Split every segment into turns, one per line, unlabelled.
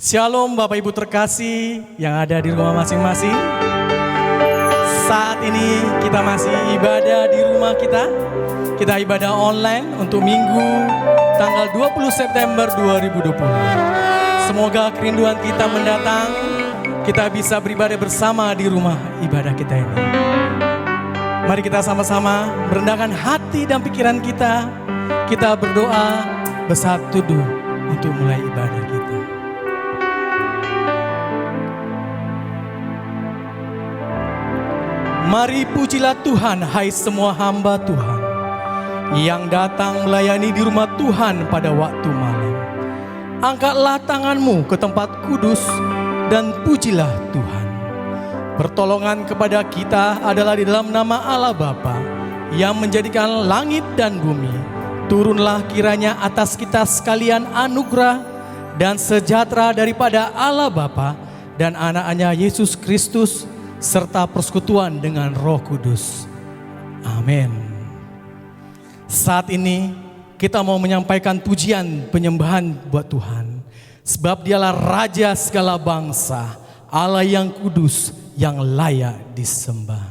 Shalom Bapak Ibu terkasih yang ada di rumah masing-masing. Saat ini kita masih ibadah di rumah kita. Kita ibadah online untuk Minggu tanggal 20 September 2020. Semoga kerinduan kita mendatang, kita bisa beribadah bersama di rumah ibadah kita ini. Mari kita sama-sama merendahkan hati dan pikiran kita. Kita berdoa bersatu teduh untuk mulai ibadah kita. Mari pujilah Tuhan, hai semua hamba Tuhan yang datang melayani di rumah Tuhan pada waktu malam. Angkatlah tanganmu ke tempat kudus dan pujilah Tuhan. Pertolongan kepada kita adalah di dalam nama Allah Bapa yang menjadikan langit dan bumi. Turunlah kiranya atas kita sekalian anugerah dan sejahtera daripada Allah Bapa dan anak-Nya Yesus Kristus, serta persekutuan dengan Roh Kudus. Amin. Saat ini kita mau menyampaikan pujian penyembahan buat Tuhan. Sebab Dialah Raja segala bangsa, Allah yang kudus, yang layak disembah.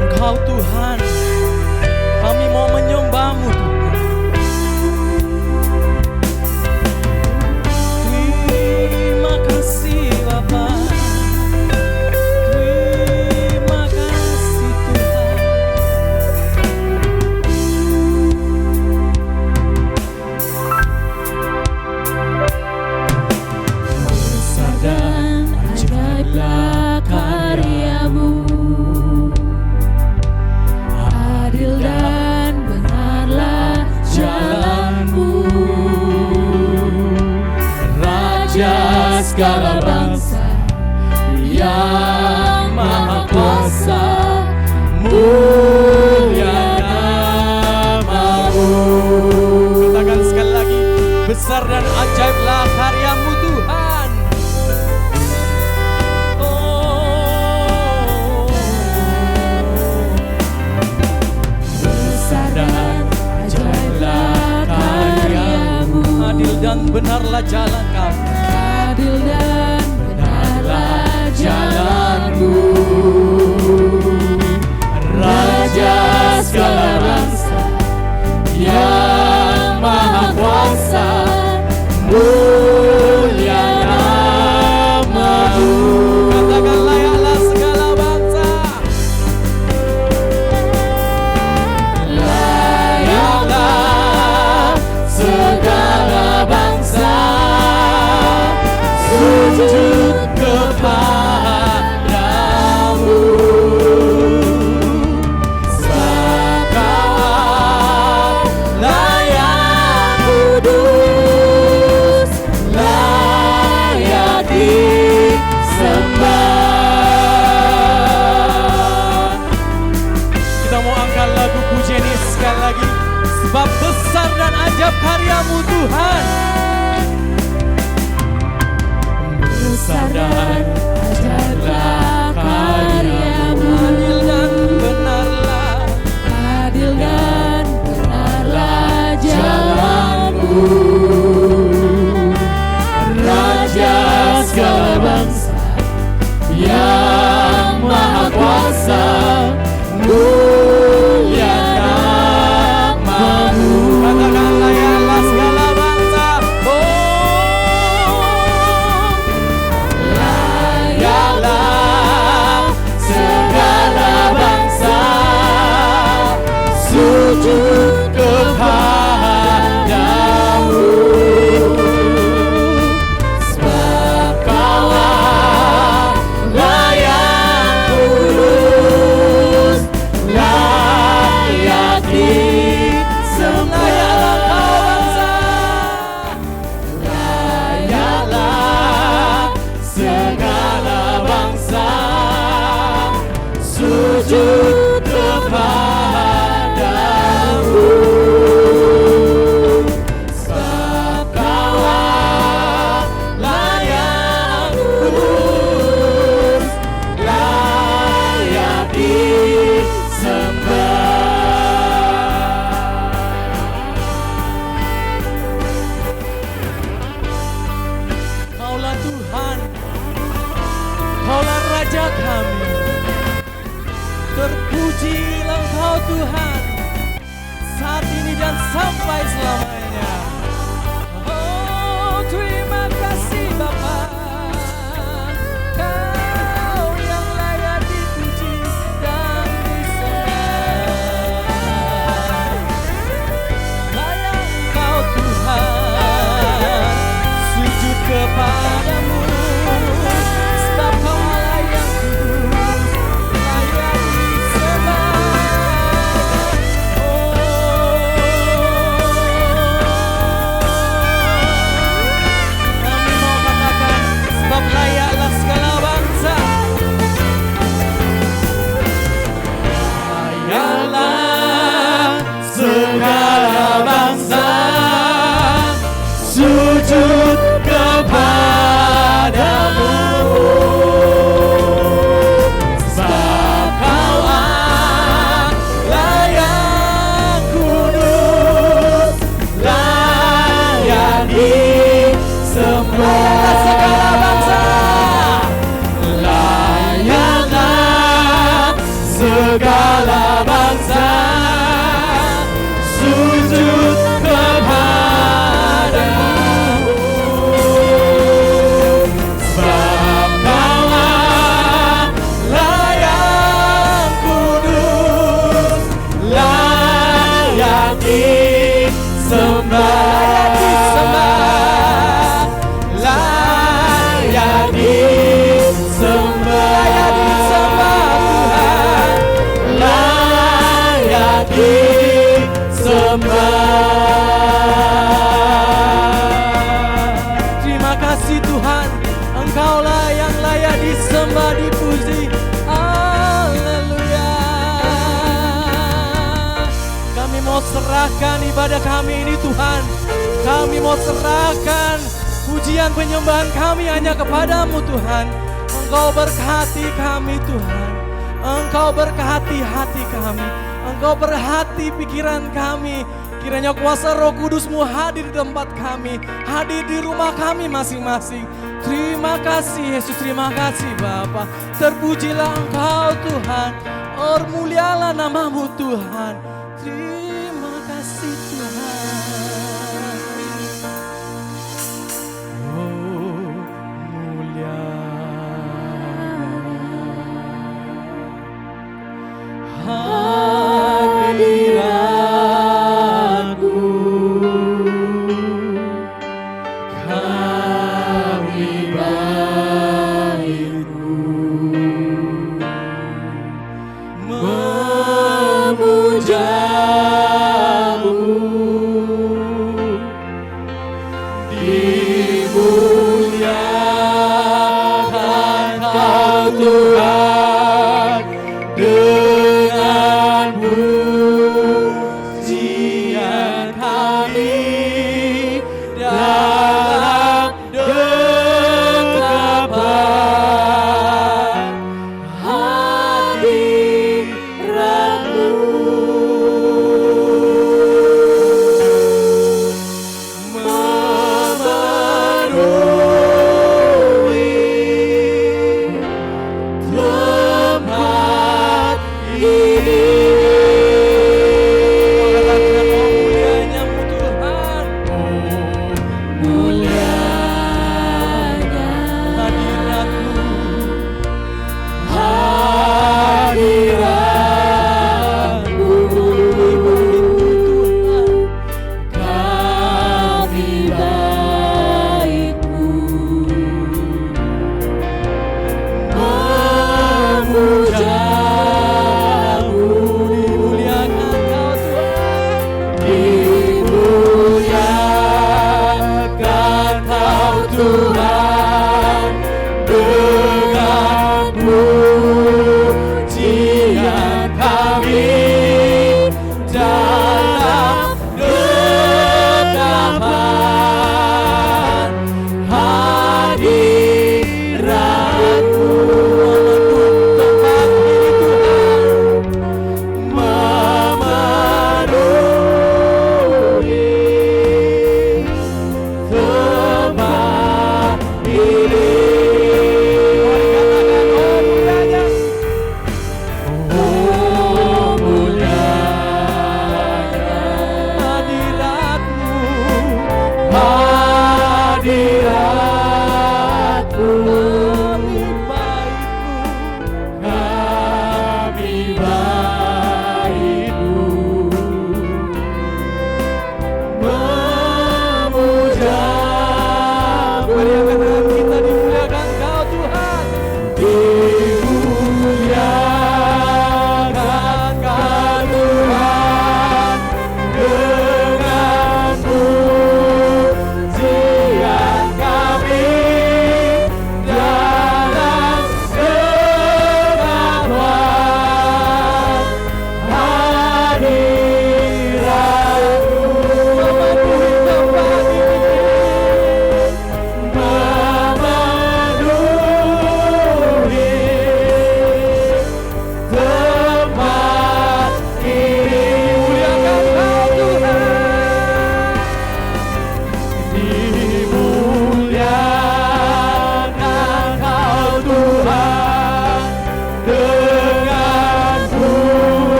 Engkau Tuhan, kami mau menyembah-Mu Tuhan.
Segala bangsa yang maha kuasa, mulia nama-Mu.
Katakan sekali lagi, besar dan ajaiblah karya-Mu Tuhan.
Besar dan ajaiblah karya-Mu,
adil dan benarlah jalan Kau.
adil dan benarlah jalan-Mu. Raja segala bangsa yang maha kuasa, mulia nama-Mu.
Katakan layaklah segala bangsa.
Layaklah segala bangsa sujud kepadamu. Sebab Kau layak kudus, layak disembah.
Kita mau angkat lagu pujian ini sekali lagi. Sebab besar dan ajaib karya-Mu Tuhan.
Besar dan ajaiblah karya-Mu,
adil dan benarlah,
adil dan benarlah jalan-Mu. Raja segala bangsa yang maha kuasa, mulia nama-Mu.
katakan layaklah segala bangsa. Tuhan, saat ini dan sampai selamanya. Oh, terima kasih Bapa, Kau yang layak dipuji dan disembah. Layak Engkau Tuhan, sujud kepadamu. Sebab Kau Allah yang kudus, layak disembah. Kami mau katakan, sebab layaklah segala bangsa. Layaklah segala bangsa sujud kepadamu. Sebab Kau Allah yang kudus, layak disembah. Layaklah segala bangsa, layaklah segala bangsa sujud kepadamu. Sebab Kau Allah yang kudus, layak disembah. Layak disembah, layak disembah Tuhan, layak disembah. Terima kasih Tuhan, Engkaulah yang layak disembah, dipuji. Haleluya. Kami mau serahkan ibadah kami ini Tuhan. Kami mau serahkan pujian penyembahan kami hanya kepadamu Tuhan. Engkau berkati kami Tuhan. Engkau berkati hati kami. Engkau berhati pikiran kami. Kiranya kuasa Roh Kudus-Mu hadir di tempat kami, hadir di rumah kami masing-masing. Terima kasih Yesus, terima kasih Bapa. Terpujilah Engkau Tuhan. Mulialah nama-Mu Tuhan. Terima kasih Tuhan. Oh, mulia hadiratmu, kami baikmu memuja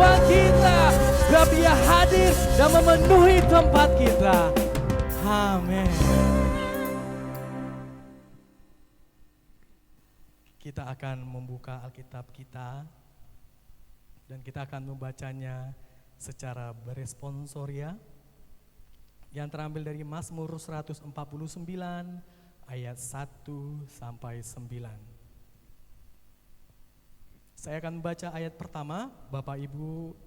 Tuhan kita. Sebab Dia hadir dan memenuhi tempat kita. Amin. Kita akan membuka Alkitab kita dan kita akan membacanya secara beresponsoria yang terambil dari Mazmur 149 ayat 1 sampai 9. Saya akan membaca ayat pertama, Bapak Ibu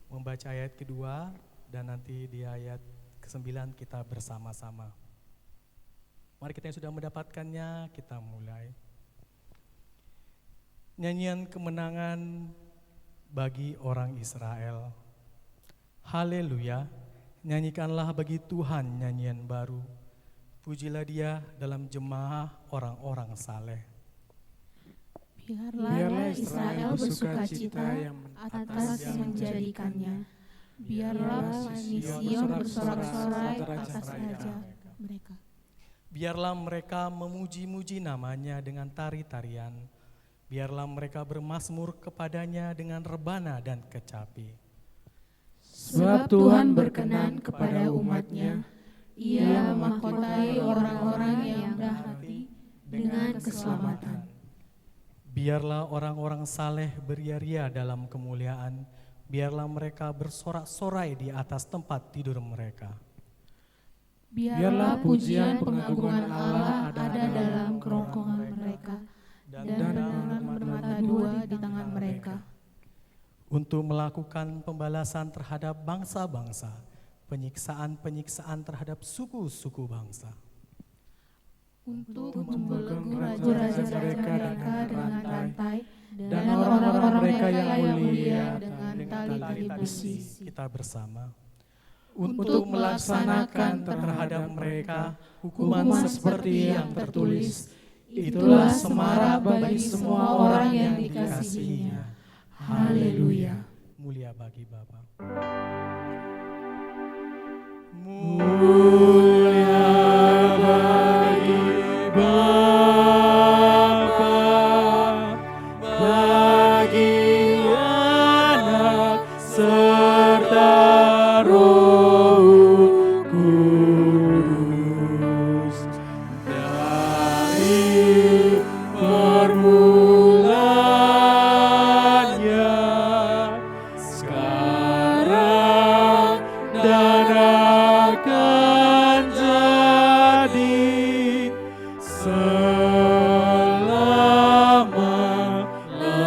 membaca ayat kedua, dan nanti di ayat ke-9 kita bersama-sama. Mari kita yang sudah mendapatkannya, kita mulai. Nyanyian kemenangan bagi orang Israel. Haleluya, nyanyikanlah bagi Tuhan nyanyian baru. Pujilah Dia dalam jemaah orang-orang saleh.
Biarlah Israel bersuka cita atas yang menjadikannya. Biarlah Sion bersorak-sorai atas raja mereka.
Biarlah mereka memuji-muji namanya dengan tari-tarian. Biarlah mereka bermazmur kepadanya dengan rebana dan kecapi.
Sebab Tuhan berkenan kepada umat-Nya, Ia memahkotai orang-orang yang rendah hati dengan keselamatan.
Biarlah orang-orang saleh beria-ria dalam kemuliaan. Biarlah mereka bersorak-sorai di atas tempat tidur mereka.
Biarlah pujian pengagungan Allah ada dalam kerongkongan mereka dan dalam permata dua di tangan mereka.
Untuk melakukan pembalasan terhadap bangsa-bangsa, penyiksaan-penyiksaan terhadap suku-suku bangsa.
Untuk membelenggu raja-raja mereka dengan rantai dan orang-orang mereka yang mulia dengan tali-tali besi.
Kita bersama. Untuk melaksanakan terhadap mereka hukuman seperti yang tertulis. Itulah semarak bagi semua orang yang dikasihinya. Haleluya. Mulia bagi Bapa. Mulia bagi Bapa, bagi Anak serta Roh Kudus. Dari permulaan sekarang dan akan jadi selama-lamanya.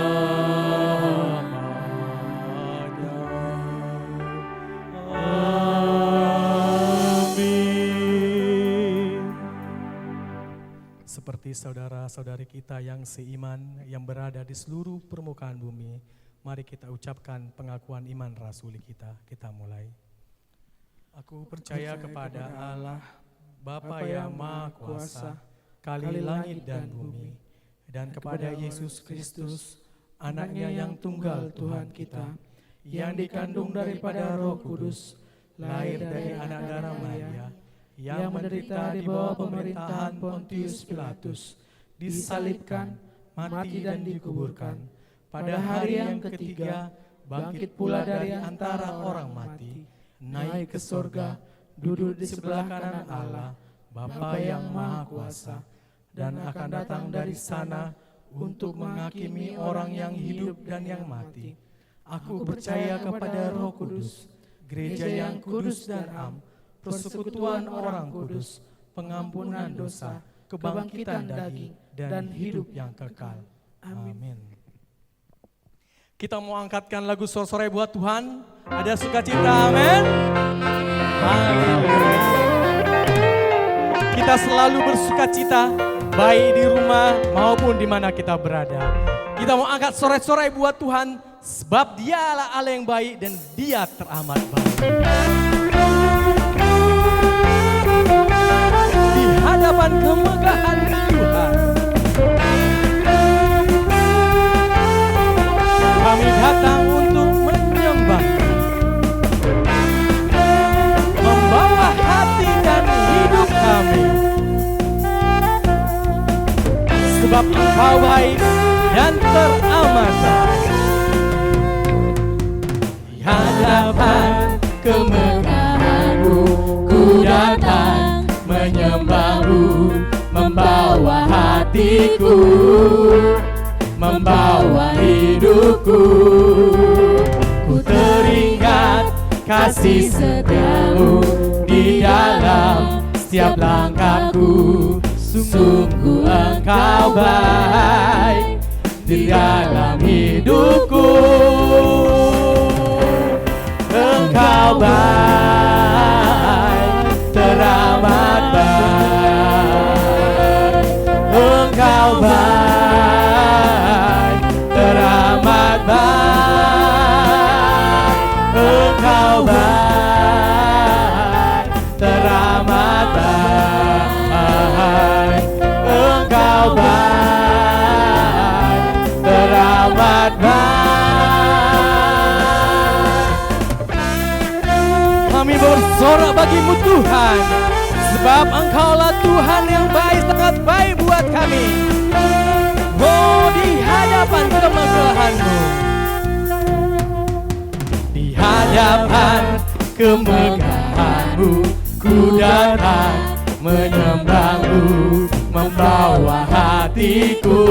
Amin. Seperti saudara-saudari kita yang seiman, yang berada di seluruh permukaan bumi, mari kita ucapkan pengakuan iman rasuli kita. Kita mulai. Aku percaya kepada Allah, Bapa yang Maha Kuasa, Kali langit dan bumi, dan kepada Yesus Kristus, Anaknya yang tunggal Tuhan kita, yang dikandung daripada Roh Kudus, lahir dari anak darah Maria, yang menderita di bawah pemerintahan Pontius Pilatus, disalibkan, mati dan dikuburkan. Pada hari yang ketiga, bangkit pula dari antara orang mati, naik ke surga, duduk di sebelah kanan Allah, Bapa yang Maha Kuasa, dan akan datang dari sana untuk menghakimi orang yang hidup dan yang mati. Aku percaya kepada Roh Kudus, gereja yang kudus dan am, persekutuan orang kudus, pengampunan dosa, kebangkitan daging, dan hidup yang kekal. Amin. Kita mau angkatkan lagu sorak-sorai buat Tuhan. Ada sukacita, amin. Kita selalu bersukacita, baik di rumah maupun di mana kita berada. Kita mau angkat sorai-sorai buat Tuhan, sebab Dialah Allah yang baik dan Dia teramat baik. Di hadapan kemegahan Tuhan, kami datang untuk menyembah, membawa hati dan hidup kami. Sebab Engkau baik dan teramat baik. hatiku, membawa hidupku. Ku teringat kasih setiamu di dalam setiap langkahku. Sungguh engkau baik di dalam hidupku. Engkau baik, teramat baik. Engkau baik, teramat baik. Engkau baik, teramat baik. Engkau baik, teramat baik. Kami bersorak bagimu Tuhan, sebab Engkaulah Tuhan yang baik, sangat baik buat kami. Oh, di hadapan kemegahan-Mu, di hadapan kemegahan-Mu, ku datang menyembah-Mu, membawa hatiku,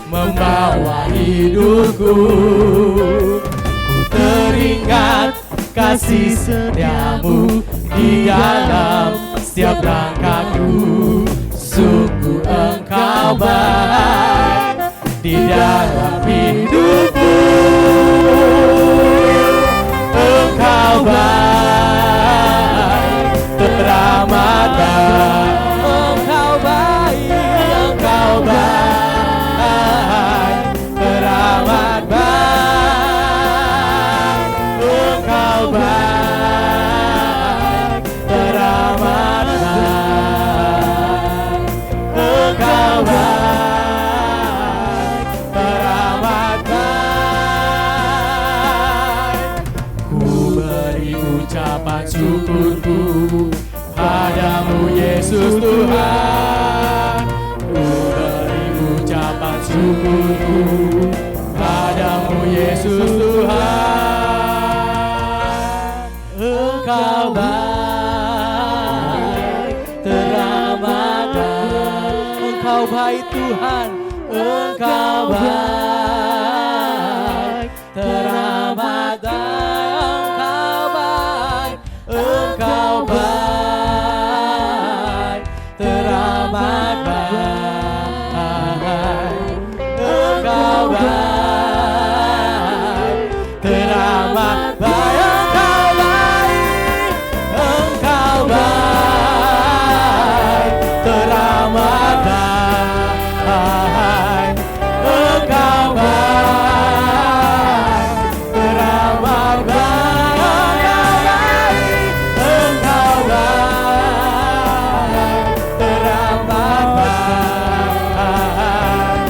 membawa hidupku. Ku teringat kasih setiamu di dalam setiap langkahku. Sungguh engkau baik di dalam hidupku. Engkau baik, teramat baik. Engkau baik, engkau baik, teramat baik. Engkau baik, teramat baik. Engkau baik, teramat baik. Ku beri ucapan syukurku padamu Yesus Tuhan. Ku beri ucapan syukurku padamu Yesus Tuhan. Engkau baik, teramat baik. Engkau baik Tuhan. Engkau baik, teramat baik. Engkau baik, teramat baik. Engkau baik, teramat baik. Engkau baik, teramat baik. Engkau baik, teramat baik. Engkau baik, teramat baik.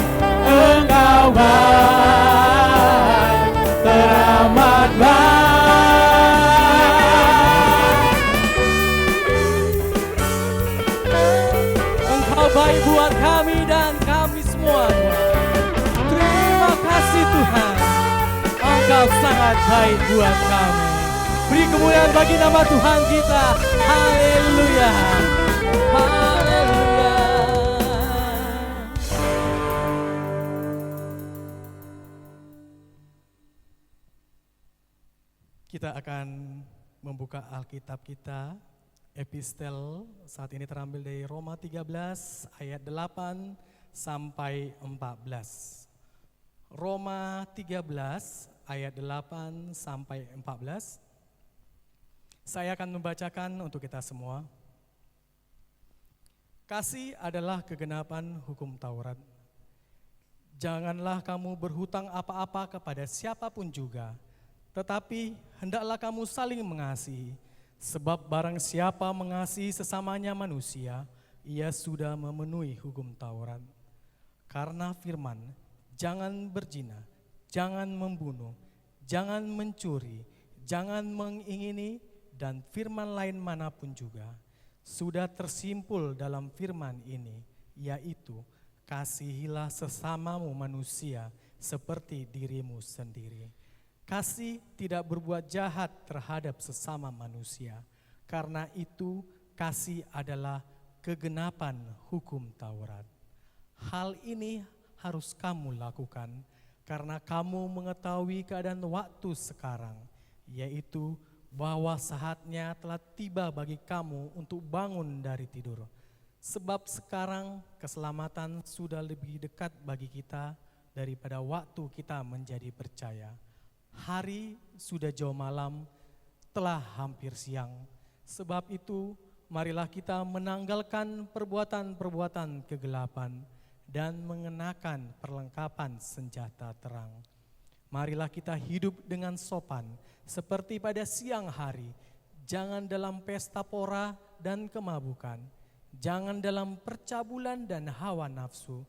Engkau baik, teramat baik. Engkau baik buat kami dan kami semua, Tuhan. Terima kasih Tuhan, Engkau sangat baik buat kami. Beri kemuliaan bagi nama Tuhan kita. Haleluya. Haleluya. Kita akan membuka Alkitab kita. Epistel saat ini terambil dari Roma 13 ayat 8 sampai 14. Roma 13 ayat 8 sampai 14. Saya akan membacakan untuk kita semua. Kasih adalah kegenapan hukum Taurat. Janganlah kamu berhutang apa-apa kepada siapapun juga, tetapi hendaklah kamu saling mengasihi. Sebab barang siapa mengasihi sesamanya manusia, ia sudah memenuhi hukum Taurat. Karena firman, jangan berzina, jangan membunuh, jangan mencuri, jangan mengingini, dan firman lain manapun juga, sudah tersimpul dalam firman ini, yaitu kasihilah sesamamu manusia seperti dirimu sendiri. Kasih tidak berbuat jahat terhadap sesama manusia. Karena itu kasih adalah kegenapan hukum Taurat. Hal ini harus kamu lakukan karena kamu mengetahui keadaan waktu sekarang, yaitu bahwa saatnya telah tiba bagi kamu untuk bangun dari tidur. Sebab sekarang keselamatan sudah lebih dekat bagi kita daripada waktu kita menjadi percaya. Hari sudah jauh malam, telah hampir siang. Sebab itu, marilah kita menanggalkan perbuatan-perbuatan kegelapan dan mengenakan perlengkapan senjata terang. Marilah kita hidup dengan sopan, seperti pada siang hari. Jangan dalam pesta pora dan kemabukan. Jangan dalam percabulan dan hawa nafsu.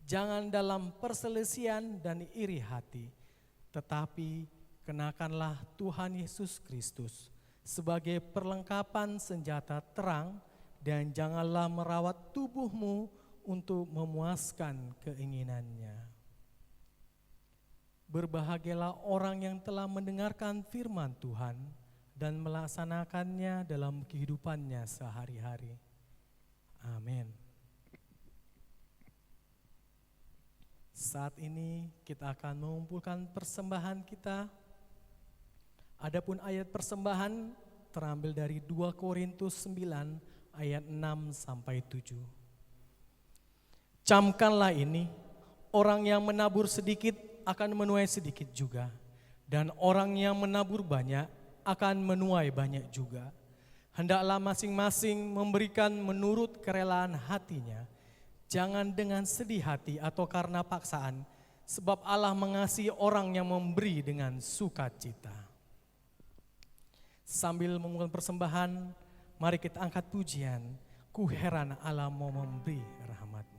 Jangan dalam perselisihan dan iri hati. Tetapi kenakanlah Tuhan Yesus Kristus sebagai perlengkapan senjata terang, dan janganlah merawat tubuhmu untuk memuaskan keinginannya. Berbahagialah orang yang telah mendengarkan firman Tuhan dan melaksanakannya dalam kehidupannya sehari-hari. Amin. Saat ini kita akan mengumpulkan persembahan kita. Adapun ayat persembahan terambil dari 2 Korintus 9 ayat 6 sampai 7. Camkanlah ini, orang yang menabur sedikit akan menuai sedikit juga, dan orang yang menabur banyak akan menuai banyak juga. Hendaklah masing-masing memberikan menurut kerelaan hatinya, jangan dengan sedih hati atau karena paksaan, sebab Allah mengasihi orang yang memberi dengan sukacita. Sambil mengumpulkan persembahan, mari kita angkat pujian. Ku heran Allah mau memberi rahmat-Nya.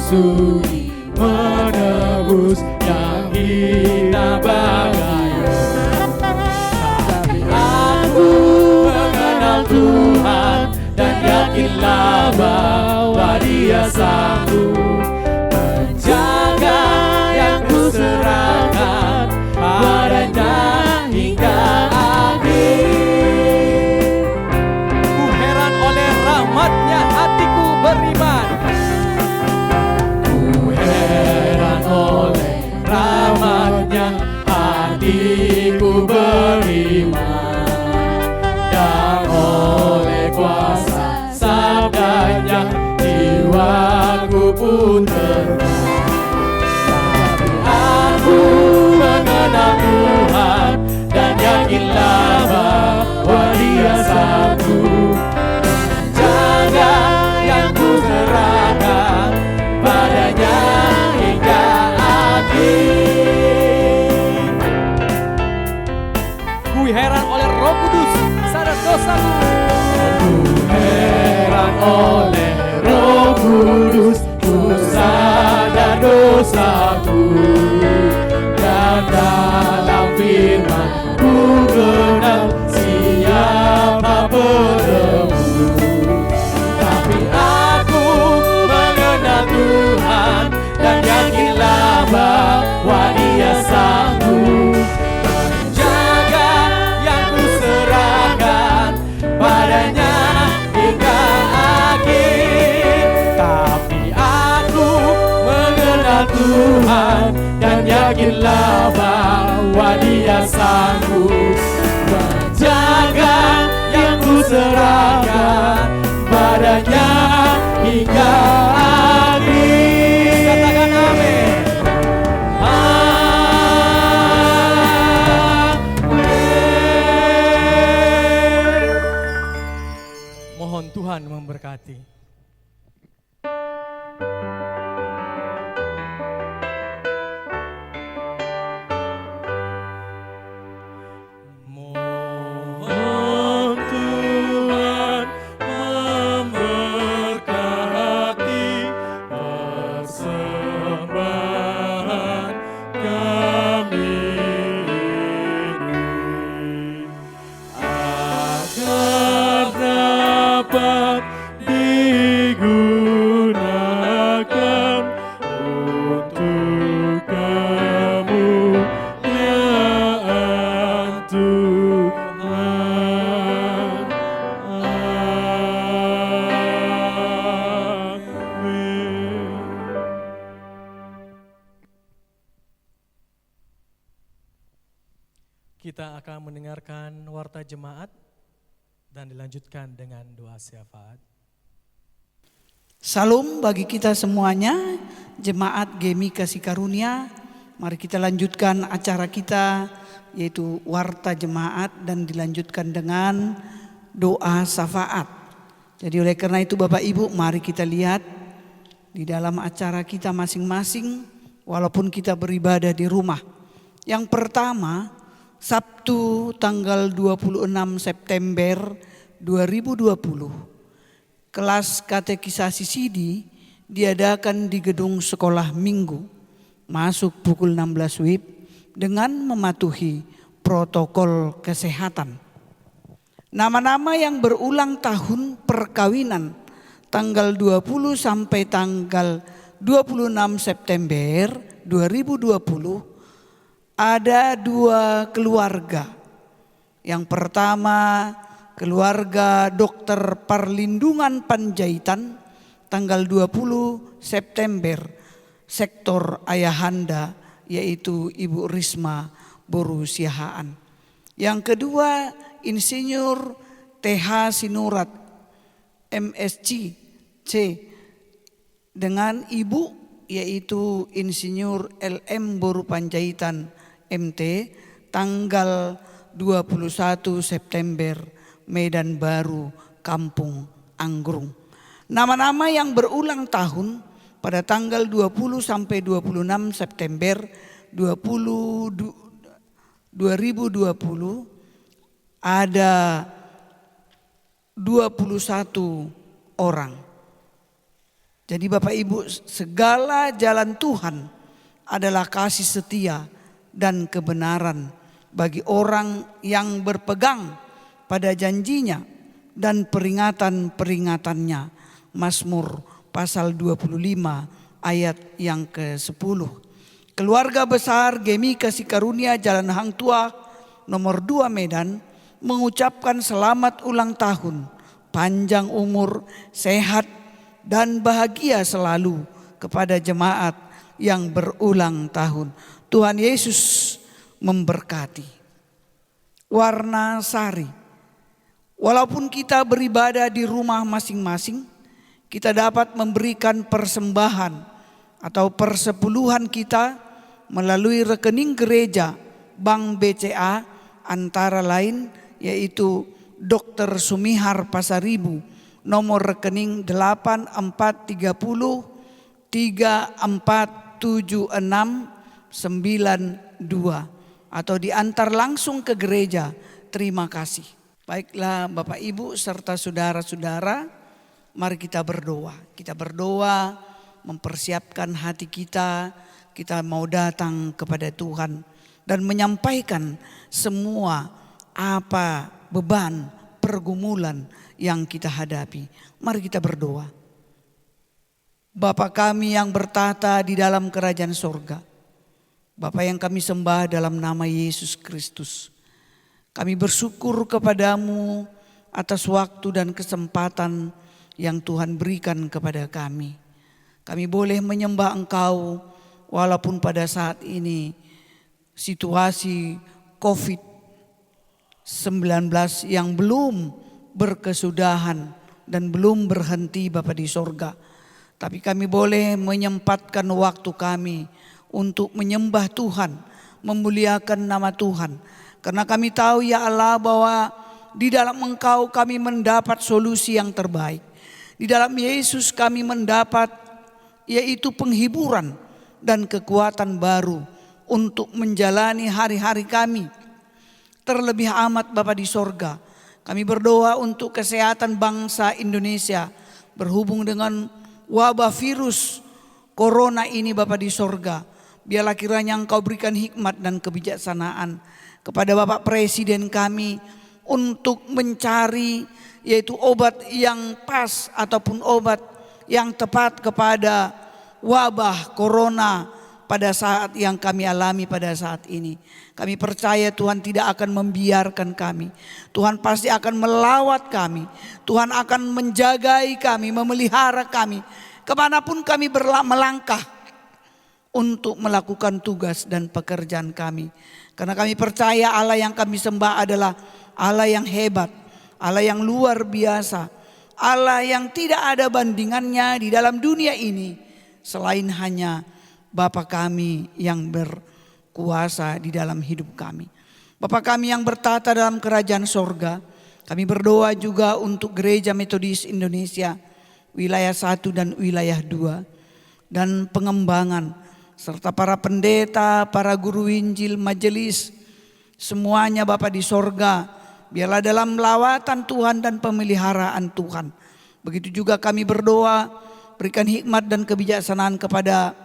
Sudi menebus yang hina bagaya. Tapi aku mengenal Tuhan dan yakinlah bahwa Dia sanggup menjaga yang kuserahkan padanya hingga akhir.
Ku heran oleh rahmat-Nya, hatiku beriman.
Oleh rahmat-Nya hatiku beriman, dan oleh kuasa sabdanya jiwaku pun terbang. Tapi aku mengenal Tuhan dan yakinlah bahwa Dia sanggup menjaga yang kuserahkan padanya hingga akhir.
Ku heran oleh Roh Kudus, sadar dosaku.
Ku heran oleh Roh Kudus, ku sadar dosaku, dan dalam firman ku kenal siapa penebus. Tapi aku mengenal Tuhan dan yakinlah bahwa Dia sanggup menjaga yang kuserahkan padanya hingga akhir. Tapi aku mengenal Tuhan dan yakinlah bahwa Dia sanggup menjaga yang kuserahkan padanya hingga akhir.
Katakan amin. Mohon Tuhan memberkati.
Mohon Tuhan memberkati
Kita akan mendengarkan warta jemaat dan dilanjutkan dengan doa syafaat.
Salam bagi kita semuanya, jemaat GMI Kasih Karunia. Mari kita lanjutkan acara kita, yaitu warta jemaat dan dilanjutkan dengan doa syafaat. Jadi oleh karena itu Bapak Ibu, mari kita lihat di dalam acara kita masing-masing, walaupun kita beribadah di rumah. Yang pertama, Sabtu tanggal 26 September 2020, kelas katekisasi Sidi diadakan di gedung sekolah minggu, masuk pukul 16 WIB dengan mematuhi protokol kesehatan. Nama-nama yang berulang tahun perkawinan tanggal 20 sampai tanggal 26 September 2020 ada 2 keluarga. Yang pertama, keluarga Dr. Perlindungan Panjaitan tanggal 20 September sektor Ayahanda, yaitu Ibu Risma Boru Siahaan. Yang kedua, Insinyur TH Sinurat MSc C dengan ibu yaitu Insinyur LM Boru Panjaitan MT tanggal 21 September Medan Baru Kampung Anggrung. Nama-nama yang berulang tahun pada tanggal 20 sampai 26 September 2020 ada 21 orang. Jadi Bapak Ibu, segala jalan Tuhan adalah kasih setia dan kebenaran bagi orang yang berpegang pada janjinya dan peringatan-peringatannya. Mazmur pasal 25 ayat yang ke-10. Keluarga besar GMI Kasih Karunia Jalan Hang Tuah nomor 2 Medan mengucapkan selamat ulang tahun, panjang umur, sehat dan bahagia selalu kepada jemaat yang berulang tahun. Tuhan Yesus memberkati. Warna sari. Walaupun kita beribadah di rumah masing-masing, kita dapat memberikan persembahan atau persepuluhan kita melalui rekening gereja Bank BCA, antara lain yaitu Dr. Sumihar Pasaribu, nomor rekening 8430 347692, atau diantar langsung ke gereja. Terima kasih. Baiklah Bapak Ibu serta saudara-saudara, mari kita berdoa. Kita berdoa mempersiapkan hati kita. Kita mau datang kepada Tuhan dan menyampaikan semua apa beban, pergumulan yang kita hadapi. Mari kita berdoa. Bapa kami yang bertahta di dalam kerajaan sorga, Bapa yang kami sembah dalam nama Yesus Kristus, kami bersyukur kepadamu atas waktu dan kesempatan yang Tuhan berikan kepada kami. Kami boleh menyembah Engkau walaupun pada saat ini situasi COVID-19 yang belum berkesudahan dan belum berhenti Bapa di sorga. Tapi kami boleh menyempatkan waktu kami untuk menyembah Tuhan, memuliakan nama Tuhan. Karena kami tahu ya Allah bahwa di dalam Engkau kami mendapat solusi yang terbaik. Di dalam Yesus kami mendapat yaitu penghiburan dan kekuatan baru untuk menjalani hari-hari kami. Terlebih amat Bapa di sorga, kami berdoa untuk kesehatan bangsa Indonesia berhubung dengan wabah virus corona ini Bapa di sorga. Biarlah kiranya Engkau berikan hikmat dan kebijaksanaan kepada Bapak Presiden kami untuk mencari yaitu obat yang pas ataupun obat yang tepat kepada wabah corona pada saat yang kami alami pada saat ini. Kami percaya Tuhan tidak akan membiarkan kami. Tuhan pasti akan melawat kami. Tuhan akan menjagai kami, memelihara kami kemanapun kami melangkah untuk melakukan tugas dan pekerjaan kami. Karena kami percaya Allah yang kami sembah adalah Allah yang hebat, Allah yang luar biasa, Allah yang tidak ada bandingannya di dalam dunia ini selain hanya Bapa kami yang berkuasa di dalam hidup kami. Bapa kami yang bertata dalam kerajaan sorga, kami berdoa juga untuk Gereja Metodis Indonesia wilayah 1 dan wilayah 2 dan pengembangan serta para pendeta, para guru Injil, majelis, semuanya Bapa di sorga, biarlah dalam lawatan Tuhan dan pemeliharaan Tuhan. Begitu juga kami berdoa, berikan hikmat dan kebijaksanaan kepada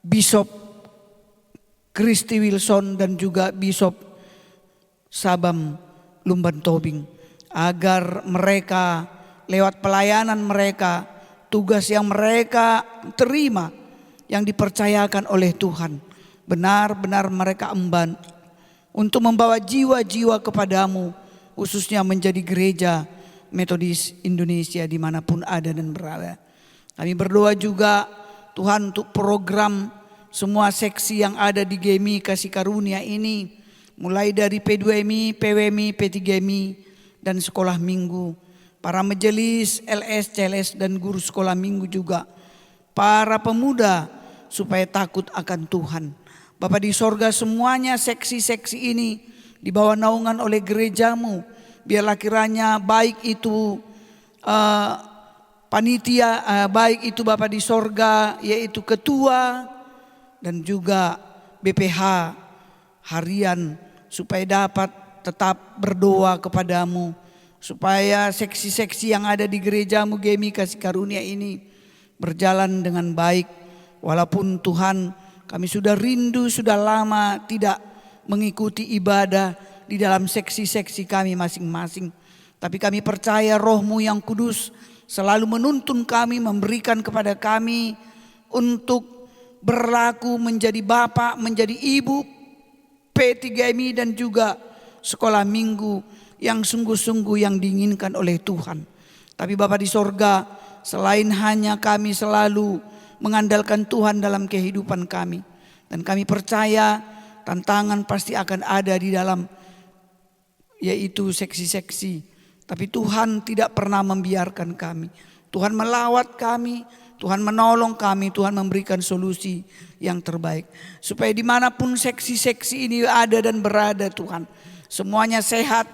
Bishop Christy Wilson dan juga Bishop Sabam Lumban Tobing, agar mereka lewat pelayanan mereka, tugas yang mereka terima, yang dipercayakan oleh Tuhan, benar-benar mereka emban untuk membawa jiwa-jiwa kepadamu, khususnya menjadi gereja Metodis Indonesia dimanapun ada dan berada. Kami berdoa juga Tuhan untuk program semua seksi yang ada di GMI Kasih Karunia ini, mulai dari P2MI, PWMI, P3MI, dan sekolah minggu, para majelis, LS, CLS, dan guru sekolah minggu juga, para pemuda, supaya takut akan Tuhan. Bapa di sorga, semuanya seksi-seksi ini di bawah naungan oleh gerejamu. Biarlah kiranya baik itu panitia, baik itu Bapa di sorga, yaitu ketua dan juga BPH harian, supaya dapat tetap berdoa kepadamu, supaya seksi-seksi yang ada di gerejamu GMI Kasih Karunia ini berjalan dengan baik. Walaupun Tuhan, kami sudah rindu, sudah lama tidak mengikuti ibadah di dalam seksi-seksi kami masing-masing. Tapi kami percaya Roh-Mu yang kudus selalu menuntun kami, memberikan kepada kami untuk berlaku menjadi bapak, menjadi ibu P3MI dan juga sekolah minggu yang sungguh-sungguh yang diinginkan oleh Tuhan. Tapi Bapa di sorga, selain hanya kami selalu mengandalkan Tuhan dalam kehidupan kami, dan kami percaya tantangan pasti akan ada di dalam, yaitu seksi-seksi. Tapi Tuhan tidak pernah membiarkan kami. Tuhan melawat kami, Tuhan menolong kami, Tuhan memberikan solusi yang terbaik. Supaya dimanapun seksi-seksi ini ada dan berada Tuhan, semuanya sehat,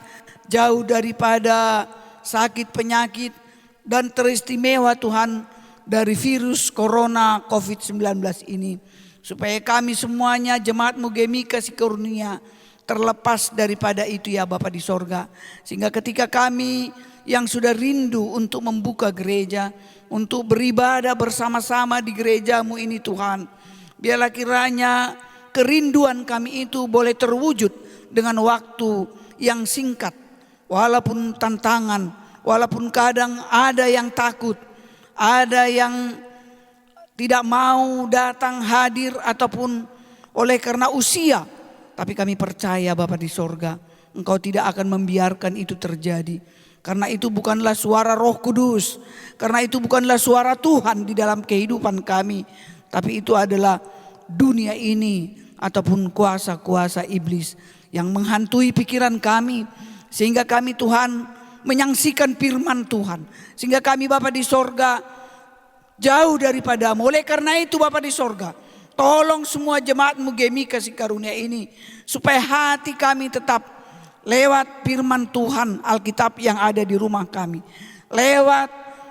jauh daripada sakit penyakit, dan teristimewa Tuhan dari virus corona COVID-19 ini. Supaya kami semuanya jemaat-Mu GMI Kasih Karunia terlepas daripada itu ya Bapa di sorga. Sehingga ketika kami yang sudah rindu untuk membuka gereja, untuk beribadah bersama-sama di gereja-Mu ini Tuhan, biarlah kiranya kerinduan kami itu boleh terwujud dengan waktu yang singkat. Walaupun tantangan, walaupun kadang ada yang takut, ada yang tidak mau datang hadir ataupun oleh karena usia. Tapi kami percaya Bapa di sorga, Engkau tidak akan membiarkan itu terjadi. Karena itu bukanlah suara Roh Kudus, karena itu bukanlah suara Tuhan di dalam kehidupan kami, tapi itu adalah dunia ini ataupun kuasa-kuasa iblis yang menghantui pikiran kami. Sehingga kami Tuhan menyaksikan firman Tuhan, sehingga kami Bapa di sorga jauh daripada-Mu. Oleh karena itu Bapa di sorga, tolong semua jemaat-Mu GMI Kasih Karunia ini, supaya hati kami tetap lewat firman Tuhan Alkitab yang ada di rumah kami, lewat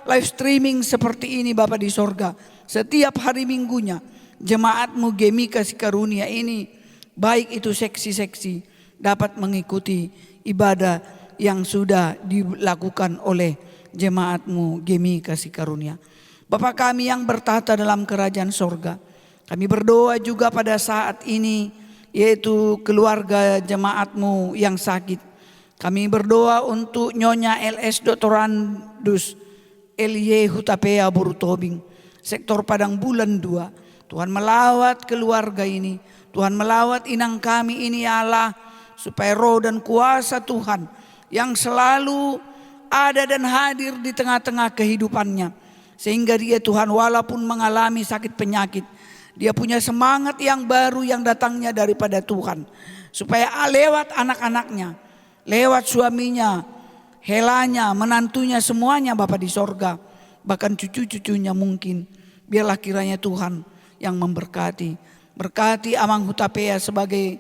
live streaming seperti ini Bapa di sorga, setiap hari minggunya jemaat-Mu GMI Kasih Karunia ini, baik itu seksi-seksi, dapat mengikuti ibadah yang sudah dilakukan oleh jemaat-Mu GMI Kasih Karunia. Bapa kami yang bertata dalam kerajaan sorga, kami berdoa juga pada saat ini, yaitu keluarga jemaat-Mu yang sakit. Kami berdoa untuk Nyonya LS Doktorandus Elie Hutapea Burutobing, sektor Padang Bulan 2. Tuhan melawat keluarga ini, Tuhan melawat inang kami ini ya Allah, supaya roh dan kuasa Tuhan yang selalu ada dan hadir di tengah-tengah kehidupannya. Sehingga dia Tuhan walaupun mengalami sakit penyakit, Dia punya semangat yang baru yang datangnya daripada Tuhan. Supaya lewat anak-anaknya, lewat suaminya, helanya, menantunya, semuanya Bapa di sorga, bahkan cucu-cucunya mungkin, biarlah kiranya Tuhan yang memberkati. Berkati Amang Hutapea sebagai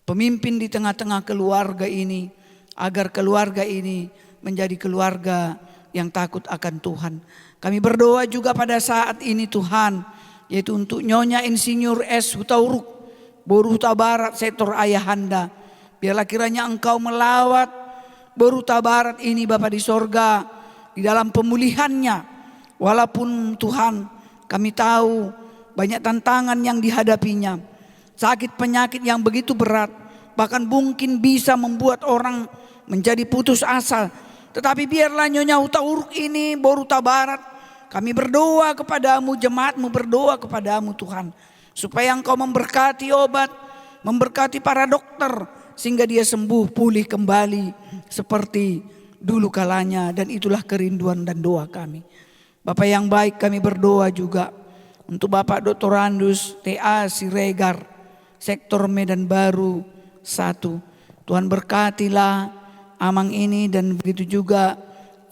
pemimpin di tengah-tengah keluarga ini, agar keluarga ini menjadi keluarga yang takut akan Tuhan. Kami berdoa juga pada saat ini Tuhan, yaitu untuk Nyonya Insinyur S. Hutauruk, Boru Huta Barat sektor Ayahanda. Biarlah kiranya Engkau melawat Boru Huta Barat ini Bapa di sorga, di dalam pemulihannya. Walaupun Tuhan kami tahu banyak tantangan yang dihadapinya, sakit penyakit yang begitu berat, bahkan mungkin bisa membuat orang menjadi putus asa. Tetapi biarlah Nyonya Hutauruk ini, Boru Huta Barat, kami berdoa kepadamu, jemaatmu berdoa kepadamu Tuhan, supaya Engkau memberkati obat, memberkati para dokter, sehingga dia sembuh pulih kembali seperti dulu kalanya. Dan itulah kerinduan dan doa kami. Bapak yang baik, kami berdoa juga untuk Bapak Dr. Andus T.A. Siregar, sektor Medan Baru 1. Tuhan berkatilah Amang ini dan begitu juga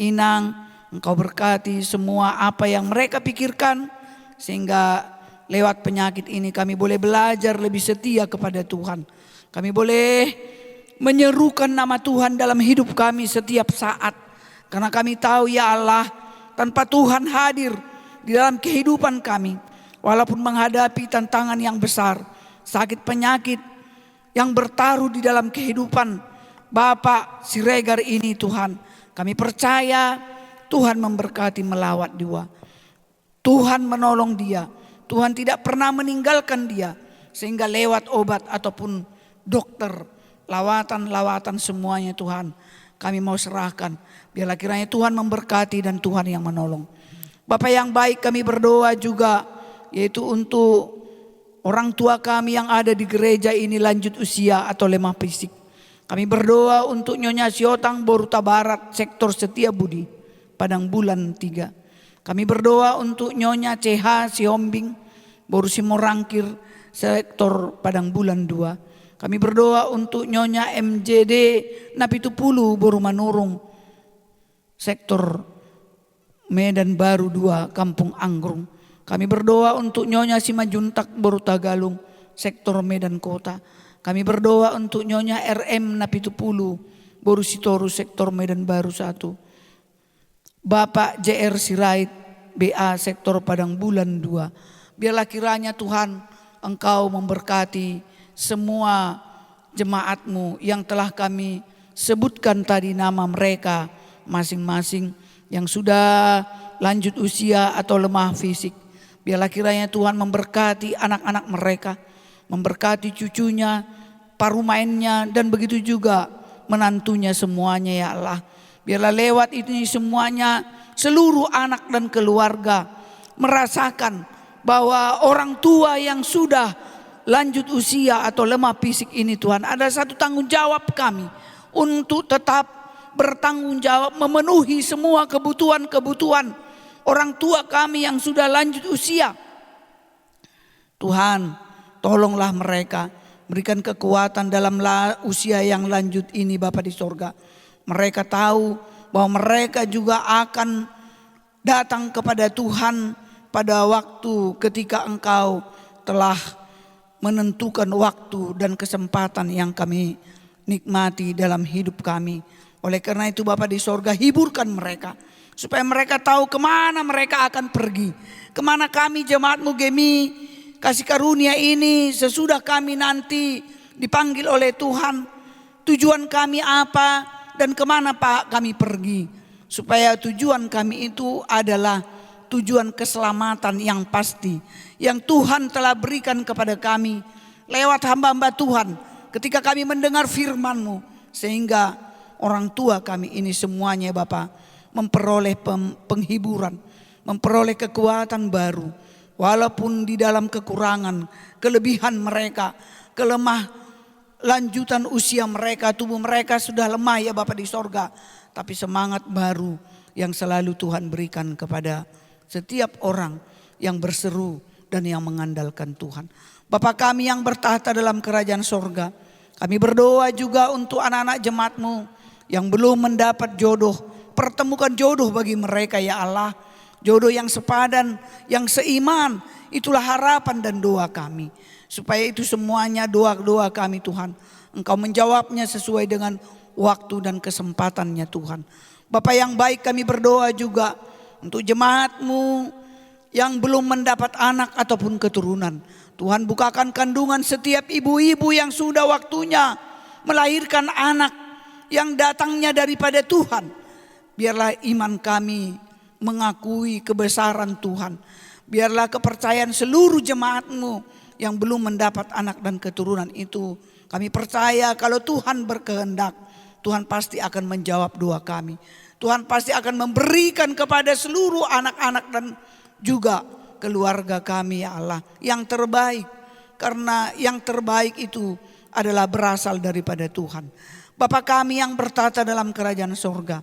Inang. Engkau berkati semua apa yang mereka pikirkan, sehingga lewat penyakit ini kami boleh belajar lebih setia kepada Tuhan. Kami boleh menyerukan nama Tuhan dalam hidup kami setiap saat. Karena kami tahu ya Allah, tanpa Tuhan hadir di dalam kehidupan kami, walaupun menghadapi tantangan yang besar, sakit penyakit yang bertaruh di dalam kehidupan Bapak Siregar ini Tuhan, kami percaya Tuhan memberkati melawat dia. Tuhan menolong dia. Tuhan tidak pernah meninggalkan dia. Sehingga lewat obat ataupun dokter, lawatan-lawatan semuanya Tuhan, kami mau serahkan. Biarlah kiranya Tuhan memberkati dan Tuhan yang menolong. Bapak yang baik, kami berdoa juga, yaitu untuk orang tua kami yang ada di gereja ini lanjut usia atau lemah fisik. Kami berdoa untuk Nyonya Siotang Boru Huta Barat sektor Setiabudi Padang Bulan 3. Kami berdoa untuk Nyonya CH Sihombing Boru Simorangkir sektor Padang Bulan 2. Kami berdoa untuk Nyonya MJD Napitupulu Boru Manurung sektor Medan Baru 2 Kampung Anggrung. Kami berdoa untuk Nyonya Simajuntak Boru Tagalung sektor Medan Kota. Kami berdoa untuk Nyonya RM Napitupulu Boru Sitoru sektor Medan Baru 1. Bapak JR Sirait BA sektor Padang Bulan 2. Biarlah kiranya Tuhan Engkau memberkati semua jemaatmu yang telah kami sebutkan tadi nama mereka masing-masing, yang sudah lanjut usia atau lemah fisik. Biarlah kiranya Tuhan memberkati anak-anak mereka, memberkati cucunya, parumainnya, dan begitu juga menantunya semuanya ya Allah. Biarlah lewat ini semuanya seluruh anak dan keluarga merasakan bahwa orang tua yang sudah lanjut usia atau lemah fisik ini Tuhan, ada satu tanggung jawab kami untuk tetap bertanggung jawab memenuhi semua kebutuhan-kebutuhan orang tua kami yang sudah lanjut usia. Tuhan, tolonglah mereka, berikan kekuatan dalam usia yang lanjut ini Bapa di sorga. Mereka tahu bahwa mereka juga akan datang kepada Tuhan pada waktu ketika Engkau telah menentukan waktu dan kesempatan yang kami nikmati dalam hidup kami. Oleh karena itu Bapa di sorga, hiburkan mereka supaya mereka tahu kemana mereka akan pergi. Kemana kami jemaat-Mu Gemi Kasih Karunia ini sesudah kami nanti dipanggil oleh Tuhan. Tujuan kami apa dan kemana Pak kami pergi. Supaya tujuan kami itu adalah tujuan keselamatan yang pasti, yang Tuhan telah berikan kepada kami lewat hamba-hamba Tuhan ketika kami mendengar firman-Mu. Sehingga orang tua kami ini semuanya Bapa memperoleh penghiburan, memperoleh kekuatan baru. Walaupun di dalam kekurangan, kelebihan mereka, kelemah lanjutan usia mereka, tubuh mereka sudah lemah ya Bapa di sorga. Tapi semangat baru yang selalu Tuhan berikan kepada setiap orang yang berseru dan yang mengandalkan Tuhan. Bapa kami yang bertahta dalam kerajaan sorga, kami berdoa juga untuk anak-anak jemaat-Mu yang belum mendapat jodoh. Pertemukan jodoh bagi mereka ya Allah. Jodoh yang sepadan, yang seiman. Itulah harapan dan doa kami. Supaya itu semuanya doa-doa kami Tuhan. Engkau menjawabnya sesuai dengan waktu dan kesempatannya Tuhan. Bapa yang baik, kami berdoa juga untuk jemaat-Mu yang belum mendapat anak ataupun keturunan. Tuhan, bukakan kandungan setiap ibu-ibu yang sudah waktunya melahirkan anak yang datangnya daripada Tuhan. Biarlah iman kami mengakui kebesaran Tuhan. Biarlah kepercayaan seluruh jemaat-Mu yang belum mendapat anak dan keturunan itu, kami percaya kalau Tuhan berkehendak, Tuhan pasti akan menjawab doa kami. Tuhan pasti akan memberikan kepada seluruh anak-anak dan juga keluarga kami ya Allah yang terbaik. Karena yang terbaik itu adalah berasal daripada Tuhan. Bapa kami yang bertata dalam kerajaan sorga,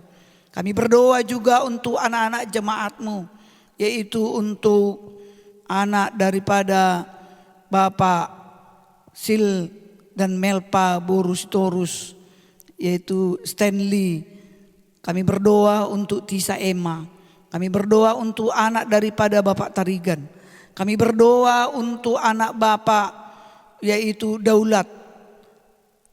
kami berdoa juga untuk anak-anak jemaat-Mu, yaitu untuk anak daripada Bapak Sil dan Melpa Borustorus, yaitu Stanley. Kami berdoa untuk Tisa Emma. Kami berdoa untuk anak daripada Bapak Tarigan. Kami berdoa untuk anak Bapak yaitu Daulat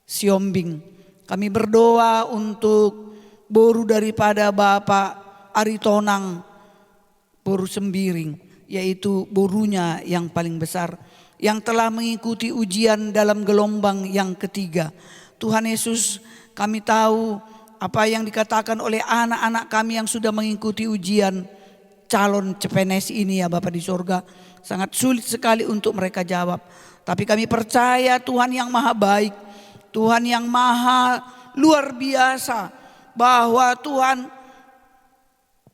Siombing. Kami berdoa untuk boru daripada Bapak Aritonang Boru Sembiring, yaitu borunya yang paling besar, yang telah mengikuti ujian dalam gelombang yang ketiga. Tuhan Yesus, kami tahu apa yang dikatakan oleh anak-anak kami yang sudah mengikuti ujian calon CPNS ini ya Bapa di sorga. Sangat sulit sekali untuk mereka jawab. Tapi kami percaya Tuhan yang maha baik, Tuhan yang maha luar biasa, bahwa Tuhan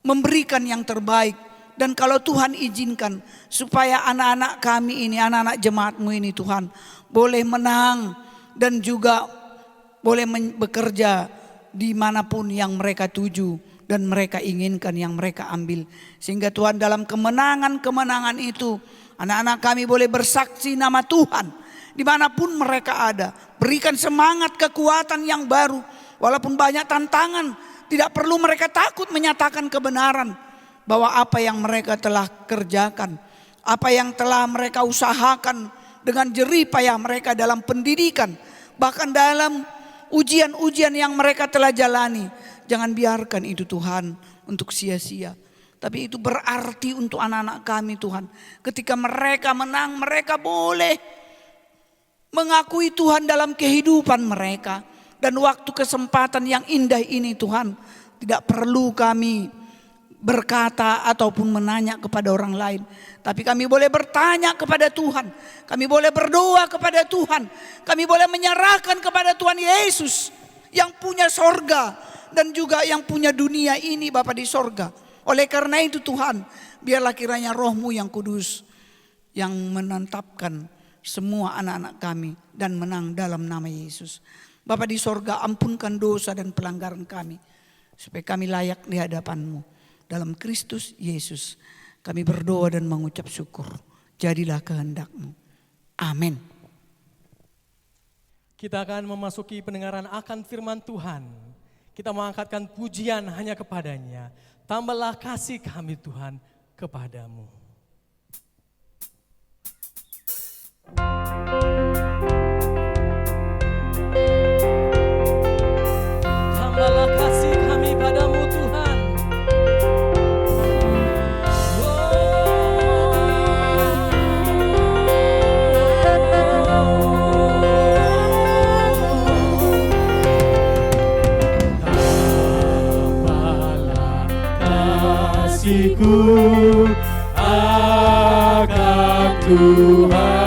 memberikan yang terbaik. Dan kalau Tuhan izinkan supaya anak-anak kami ini, anak-anak jemaat-Mu ini Tuhan, boleh menang dan juga boleh bekerja dimanapun yang mereka tuju dan mereka inginkan, yang mereka ambil. Sehingga Tuhan dalam kemenangan-kemenangan itu, anak-anak kami boleh bersaksi nama Tuhan dimanapun mereka ada. Berikan semangat, kekuatan yang baru. Walaupun banyak tantangan, tidak perlu mereka takut menyatakan kebenaran bahwa apa yang mereka telah kerjakan, apa yang telah mereka usahakan dengan jerih payah mereka dalam pendidikan, bahkan dalam ujian-ujian yang mereka telah jalani, jangan biarkan itu Tuhan untuk sia-sia. Tapi itu berarti untuk anak-anak kami Tuhan. Ketika mereka menang, mereka boleh mengakui Tuhan dalam kehidupan mereka. Dan waktu kesempatan yang indah ini Tuhan, tidak perlu kami berkata ataupun menanya kepada orang lain, tapi kami boleh bertanya kepada Tuhan, kami boleh berdoa kepada Tuhan, kami boleh menyerahkan kepada Tuhan Yesus yang punya sorga dan juga yang punya dunia ini Bapa di sorga. Oleh karena itu Tuhan, biarlah kiranya Roh-Mu yang kudus yang menetapkan semua anak-anak kami dan menang dalam nama Yesus. Bapa di sorga, ampunkan dosa dan pelanggaran kami supaya kami layak di hadapan-Mu. Dalam Kristus Yesus kami berdoa dan mengucap syukur. Jadilah kehendak-Mu. Amin.
Kita akan memasuki pendengaran akan firman Tuhan. Kita mengangkatkan pujian hanya kepadanya. Tambahlah kasih kami Tuhan kepadamu. Tambahlah kasih kami padamu Tuhan.
Kasihku akan Tuhan,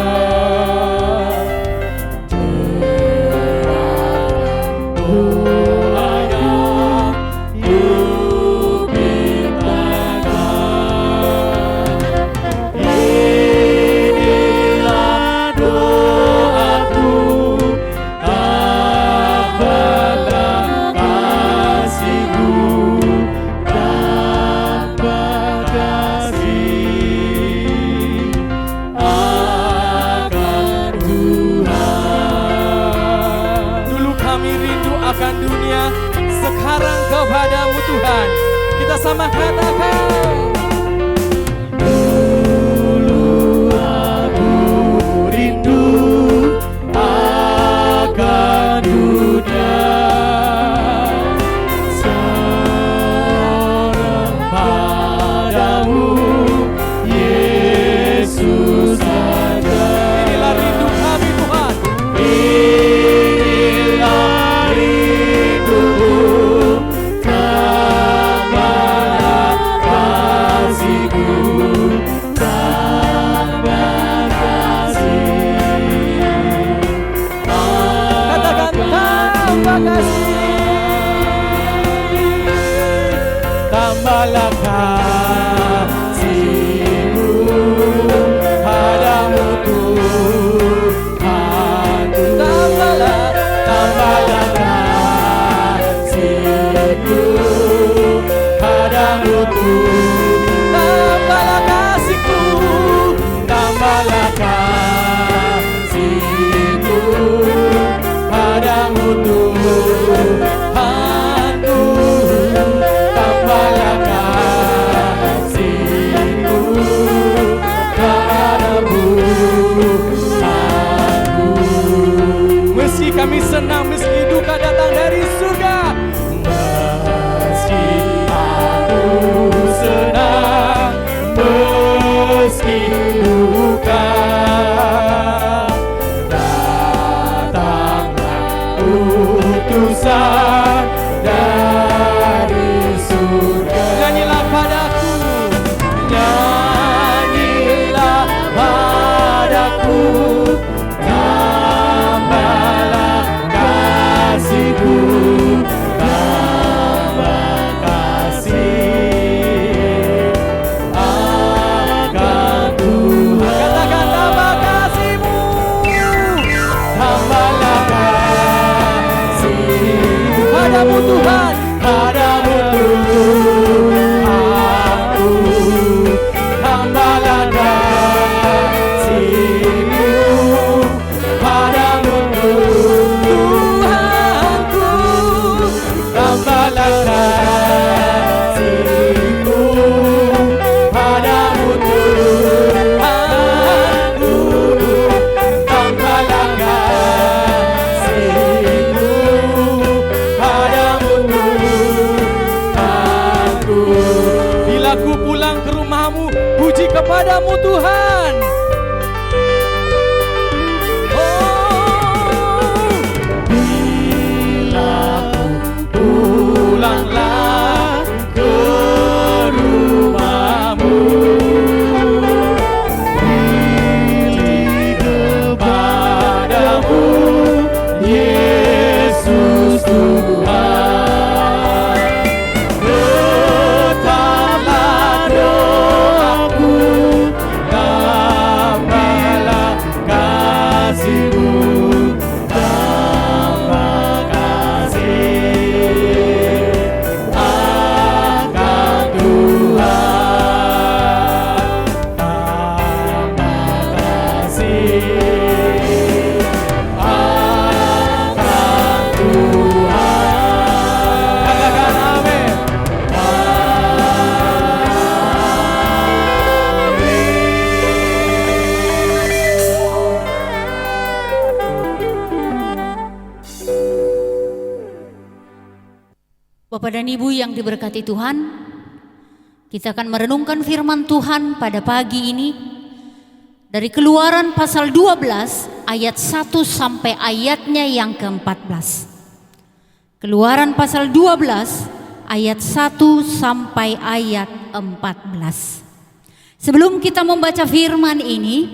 terangkan doa yang ku pintakan. Inilah doaku, tambahlah kasihku.
bahkan dunia, sekarang kepadamu Tuhan. Kita sama katakan.
Dulu aku rindu akan dunia, sekarang padamu Yesus saja.
Inilah rindu kami Tuhan.
Inilah rinduku, tambahlah kasihku, tambah kasih.
Katakan tambah kasih.
Tambahlah kasihmu padamu Tuhan. Tambahlah kasihku padamu Tuhan.
Tambahlah kasihku.
Tambahlah kasihku padamu Tuhanku. Tambahlah kasihku padamu Tuhanku.
Meski kami senang, meski duka datang dari surga.
Meski aku senang, meski duka, datanglah utusan dari surga.
Nyanyilah padaku.
Nyanyilah padaku, tambahlah kasihku, tambah kasih akan Tuhan.
Katakan tambah kasihmu.
Tambahlah kasihku
Padamu Tuhan.
padamu Tuhanku. Tambahlah kasihku padamu Tuhanku. Tambahlah kasihku padamu Tuhanku. Tambahlah kasihku padamu Tuhanku.
Bila ku pulang ke rumahmu, puji kepadamu Tuhan. Oh,
Bila ku pulanglah ke rumahmu, pilih kepadamu Yesus Tuhan. Tetaplah doaku, tambahlah kasihmu, tambah kasih akan Tuhan. Tambah kasih akan Tuhan.
katakan amin.
Bapak dan Ibu yang diberkati Tuhan, kita akan merenungkan firman Tuhan pada pagi ini dari Keluaran pasal 12 ayat 1 sampai ayatnya yang ke-14. Keluaran pasal 12 ayat 1 sampai ayat 14. Sebelum kita membaca firman ini,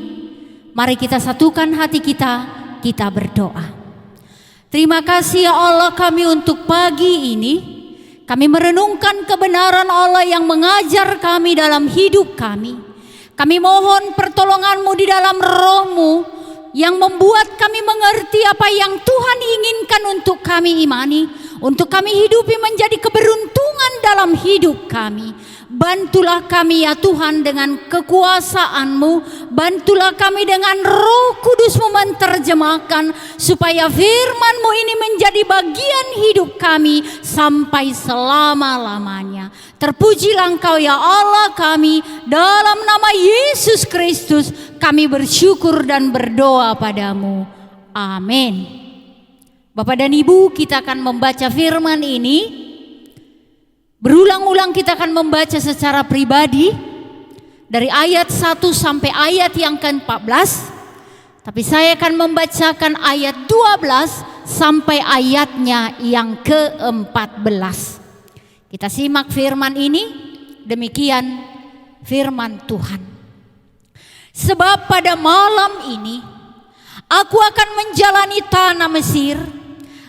mari kita satukan hati kita berdoa. Terima kasih ya Allah kami untuk pagi ini. Kami merenungkan kebenaran Allah yang mengajar kami dalam hidup kami. Kami mohon pertolongan-Mu di dalam roh-Mu yang membuat kami mengerti apa yang Tuhan inginkan untuk kami imani. untuk kami hidupi menjadi keberuntungan dalam hidup kami. Bantulah kami ya Tuhan dengan kekuasaan-Mu, bantulah kami dengan Roh Kudus-Mu menerjemahkan, supaya firman-Mu ini menjadi bagian hidup kami sampai selama-lamanya. Terpujilah Engkau ya Allah kami, dalam nama Yesus Kristus kami bersyukur dan berdoa padamu. Amin. Bapak dan Ibu, kita akan membaca firman ini. Berulang-ulang kita akan membaca secara pribadi dari ayat 1 sampai ayat yang ke-14. Tapi saya akan membacakan ayat 12 sampai ayatnya yang ke-14. Kita simak firman ini, demikian firman Tuhan. Sebab pada malam ini aku akan menjalani tanah Mesir,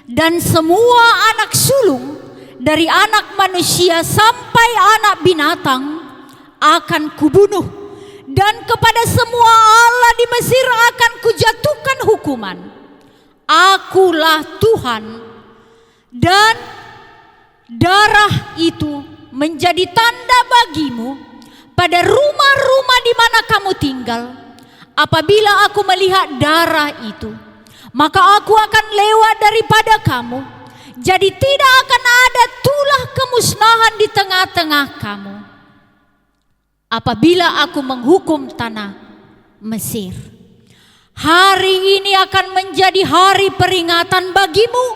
dan semua anak sulung dari anak manusia sampai anak binatang akan kubunuh, dan kepada semua allah di Mesir akan kujatuhkan hukuman. Akulah Tuhan, dan darah itu menjadi tanda bagimu pada rumah-rumah di mana kamu tinggal. Apabila aku melihat darah itu, maka aku akan lewat daripada kamu. Jadi tidak akan ada tulah kemusnahan di tengah-tengah kamu apabila aku menghukum tanah Mesir. Hari ini akan menjadi hari peringatan bagimu.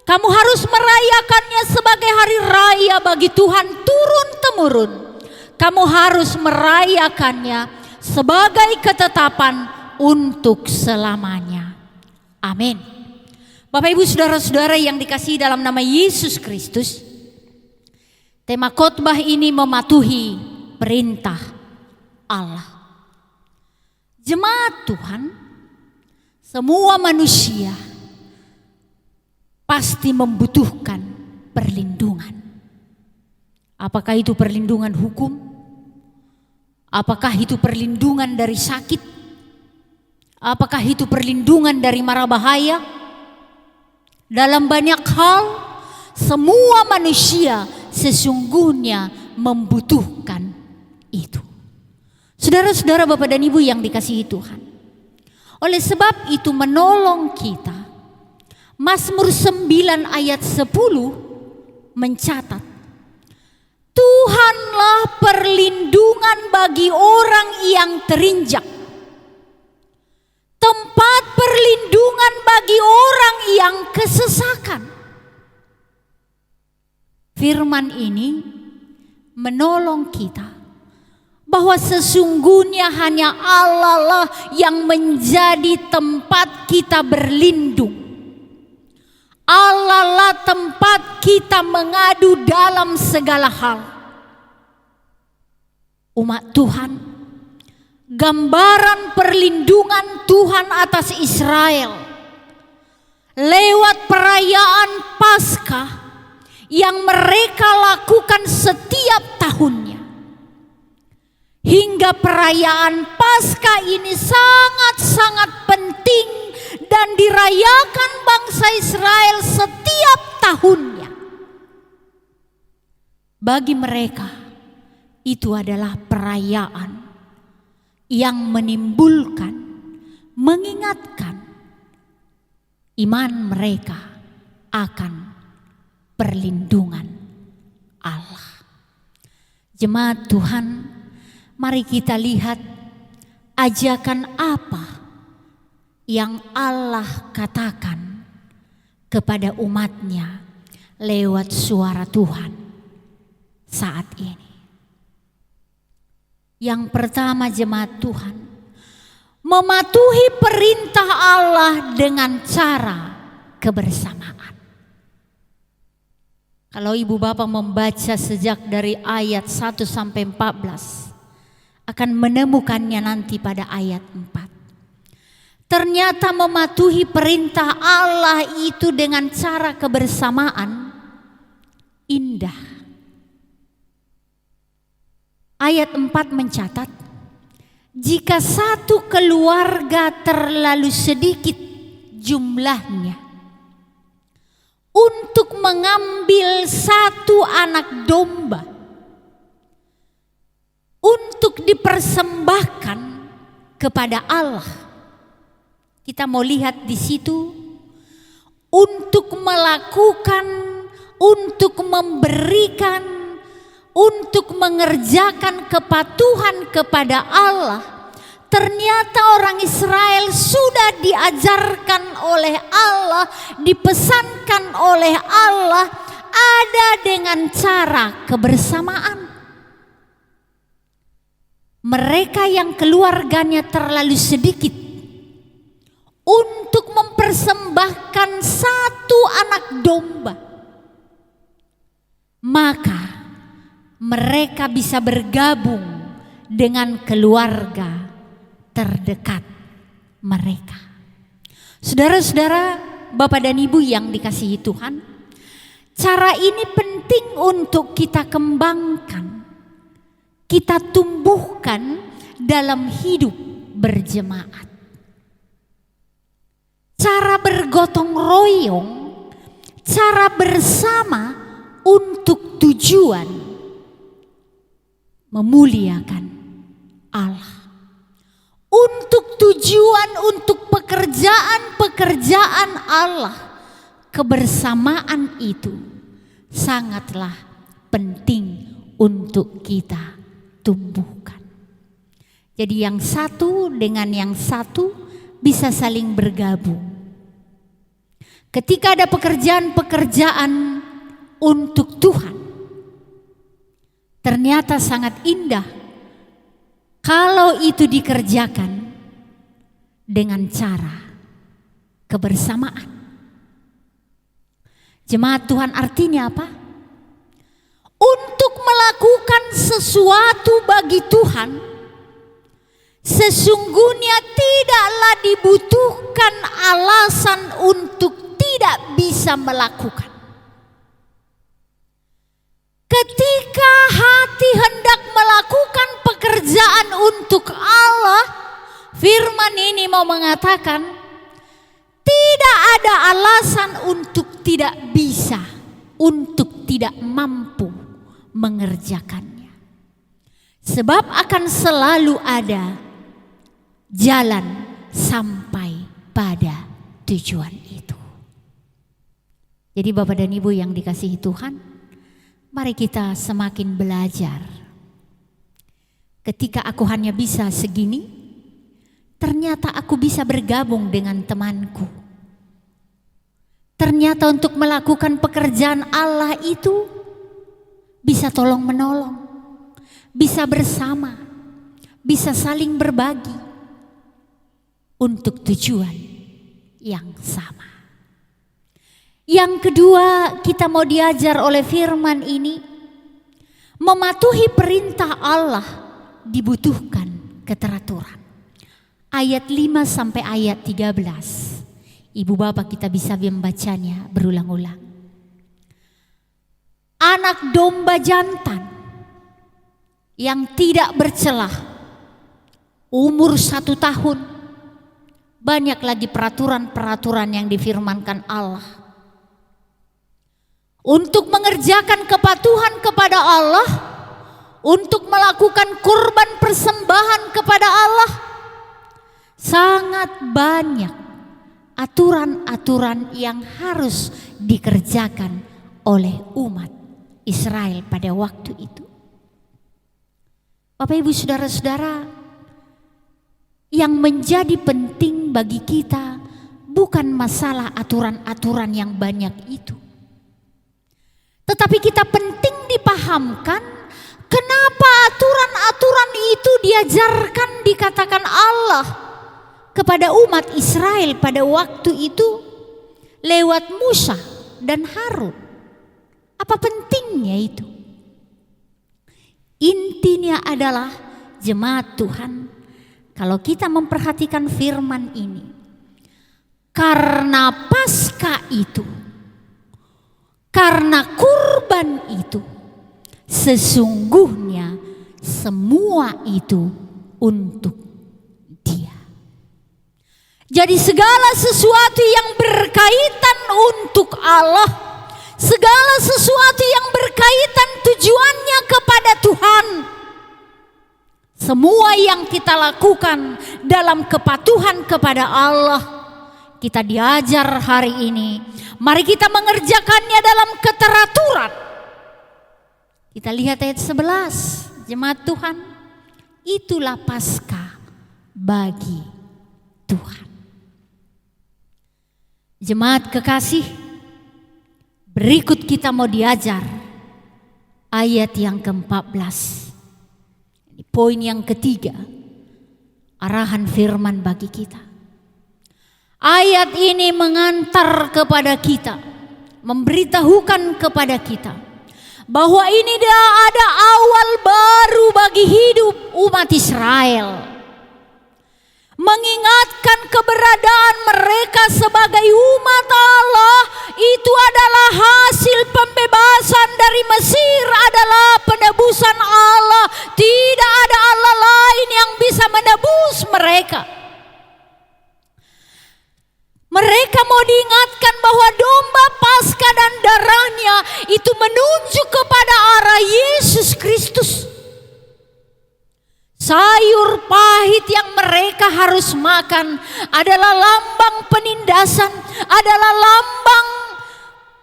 Kamu harus merayakannya sebagai hari raya bagi Tuhan turun-temurun. Kamu harus merayakannya sebagai ketetapan untuk selamanya. Amin. Bapak Ibu saudara-saudara yang dikasihi dalam nama Yesus Kristus, tema khotbah ini mematuhi perintah Allah. Jemaat Tuhan, semua manusia pasti membutuhkan perlindungan. Apakah itu perlindungan hukum? Apakah itu perlindungan dari sakit? Apakah itu perlindungan dari mara bahaya? Dalam banyak hal, semua manusia sesungguhnya membutuhkan itu. Saudara-saudara, Bapak dan Ibu yang dikasihi Tuhan, oleh sebab itu menolong kita, Mazmur 9 ayat 10 mencatat, Tuhanlah perlindungan bagi orang yang terinjak, tempat perlindungan bagi orang yang kesesakan. Firman ini menolong kita bahwa sesungguhnya hanya Allah lah yang menjadi tempat kita berlindung. Allah lah tempat kita mengadu dalam segala hal. Umat Tuhan, gambaran perlindungan Tuhan atas Israel lewat perayaan Paskah yang mereka lakukan setiap tahunnya. Hingga perayaan Paskah ini sangat-sangat penting dan dirayakan bangsa Israel setiap tahunnya. Bagi mereka itu adalah perayaan yang menimbulkan, mengingatkan iman mereka akan perlindungan Allah. Jemaat Tuhan, mari kita lihat ajakan apa yang Allah katakan kepada umatnya lewat suara Tuhan saat ini. Yang pertama, jemaat Tuhan, mematuhi perintah Allah dengan cara kebersamaan. Kalau ibu bapak membaca sejak dari ayat 1 sampai 14, akan menemukannya nanti pada ayat 4. Ternyata mematuhi perintah Allah itu dengan cara kebersamaan indah. Ayat 4 mencatat, jika satu keluarga terlalu sedikit jumlahnya untuk mengambil satu anak domba untuk dipersembahkan kepada Allah. Kita mau lihat di situ, untuk melakukan, untuk memberikan, untuk mengerjakan kepatuhan kepada Allah. Ternyata orang Israel sudah diajarkan oleh Allah, dipesankan oleh Allah, ada dengan cara kebersamaan. Mereka yang keluarganya terlalu sedikit untuk mempersembahkan satu anak domba, maka mereka bisa bergabung dengan keluarga terdekat mereka. Saudara-saudara, Bapak dan Ibu yang dikasihi Tuhan, cara ini penting untuk kita kembangkan, kita tumbuhkan dalam hidup berjemaat. Cara bergotong royong, cara bersama untuk tujuan memuliakan Allah. Untuk tujuan, untuk pekerjaan-pekerjaan Allah, kebersamaan itu sangatlah penting untuk kita tumbuhkan. Jadi yang satu dengan yang satu bisa saling bergabung. Ketika ada pekerjaan-pekerjaan untuk Tuhan, ternyata sangat indah kalau itu dikerjakan dengan cara kebersamaan. Jemaat Tuhan, artinya apa? Untuk melakukan sesuatu bagi Tuhan, sesungguhnya tidaklah dibutuhkan alasan untuk tidak bisa melakukan. Ketika hati hendak melakukan pekerjaan untuk Allah, firman ini mau mengatakan tidak ada alasan untuk tidak bisa, untuk tidak mampu mengerjakannya. Sebab akan selalu ada jalan sampai pada tujuan itu. Jadi Bapak dan Ibu yang dikasihi Tuhan, mari kita semakin belajar. Ketika aku hanya bisa segini, ternyata aku bisa bergabung dengan temanku. Ternyata untuk melakukan pekerjaan Allah itu bisa tolong menolong, bisa bersama, bisa saling berbagi untuk tujuan yang sama. Yang kedua, kita mau diajar oleh firman ini, mematuhi perintah Allah dibutuhkan keteraturan. Ayat 5 sampai ayat 13. Ibu bapak kita bisa membacanya berulang-ulang. Anak domba jantan yang tidak bercelah, umur 1 tahun. Banyak lagi peraturan-peraturan yang difirmankan Allah. Untuk mengerjakan kepatuhan kepada Allah, untuk melakukan kurban persembahan kepada Allah, sangat banyak aturan-aturan yang harus dikerjakan oleh umat Israel pada waktu itu. Bapak Ibu saudara-saudara, yang menjadi penting bagi kita bukan masalah aturan-aturan yang banyak itu. Tetapi kita penting dipahamkan kenapa aturan-aturan itu diajarkan, dikatakan Allah kepada umat Israel pada waktu itu lewat Musa dan Harun. Apa pentingnya itu? Intinya adalah jemaat Tuhan, kalau kita memperhatikan firman ini, karena Paskah itu, karena kurban itu, sesungguhnya semua itu untuk Dia. Jadi segala sesuatu yang berkaitan untuk Allah, segala Semua yang kita lakukan dalam kepatuhan kepada Allah, kita diajar hari ini. Mari kita mengerjakannya dalam keteraturan. Kita lihat ayat 11, jemaat Tuhan. Itulah Paskah bagi Tuhan. Jemaat kekasih, berikut kita mau diajar ayat yang ke-14. Ini poin yang ketiga, arahan firman bagi kita. Ayat ini mengantar kepada kita, memberitahukan kepada kita bahwa ini ada awal baru bagi hidup umat Israel. Mengingatkan keberadaan mereka sebagai umat Allah itu adalah hasil pembebasan dari Mesir, adalah penebusan Allah. Tidak ada Allah lain yang bisa menebus mereka. Mereka mau diingatkan bahwa domba Paskah dan darahnya itu menunjuk kepada arah Yesus Kristus. Sayur pahit yang mereka harus makan adalah lambang penindasan, adalah lambang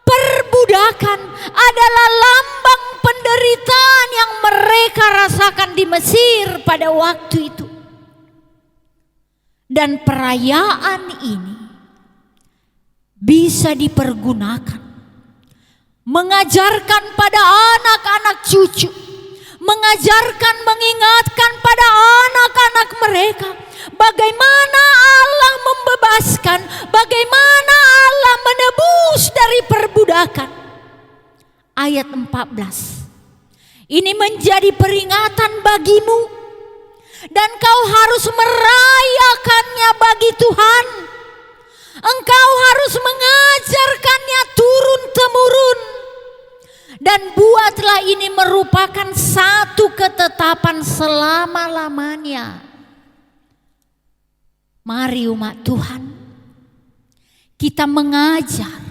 perbudakan, adalah lambang penderitaan yang mereka rasakan di Mesir pada waktu itu. Dan perayaan ini bisa dipergunakan mengajarkan pada anak-anak cucu, mengajarkan, mengingatkan pada anak-anak mereka bagaimana Allah membebaskan, bagaimana Allah menebus dari perbudakan. Ayat 14 ini menjadi peringatan bagimu, dan kau harus merayakannya bagi Tuhan. Engkau harus mengajarkannya turun-temurun. Dan buatlah ini merupakan satu ketetapan selama-lamanya. Mari umat Tuhan, kita mengajar,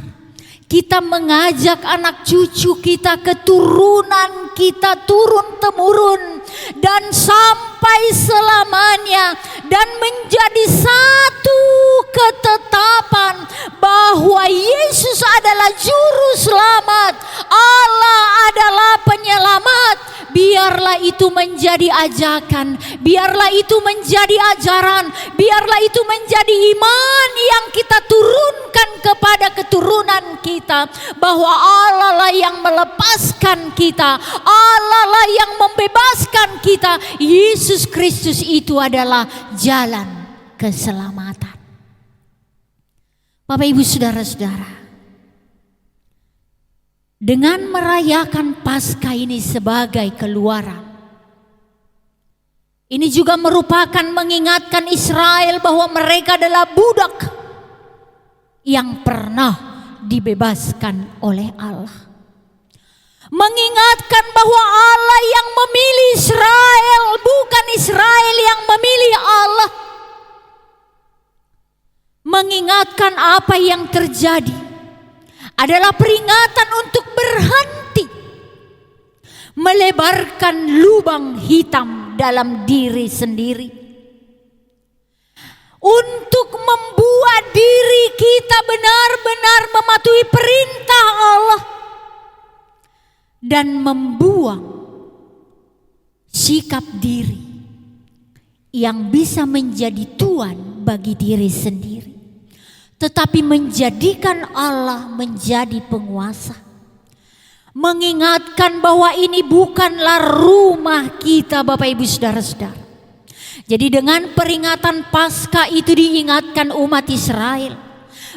kita mengajak anak cucu kita, keturunan kita turun-temurun dan sampai selamanya, dan menjadi satu ketetapan bahwa Yesus adalah juru selamat, Allah adalah penyelamat. Biarlah itu menjadi ajakan, biarlah itu menjadi ajaran, biarlah itu menjadi iman yang kita turunkan kepada keturunan kita, bahwa Allah lah yang melepaskan kita, Allah lah yang membebaskan kita. Yesus Kristus itu adalah jalan keselamatan. Bapak Ibu Saudara-saudara, dengan merayakan Paskah ini sebagai keluaran, ini juga merupakan mengingatkan Israel bahwa mereka adalah budak yang pernah dibebaskan oleh Allah. Mengingatkan bahwa Allah yang memilih Israel, bukan Israel yang memilih Allah. Mengingatkan apa yang terjadi adalah peringatan untuk berhenti melebarkan lubang hitam dalam diri sendiri, untuk membuat diri kita benar-benar mematuhi perintah Allah dan membuang sikap diri yang bisa menjadi tuan bagi diri sendiri, tetapi menjadikan Allah menjadi penguasa. Mengingatkan bahwa ini bukanlah rumah kita, Bapak Ibu Saudara-saudara. Jadi dengan peringatan Paskah itu diingatkan umat Israel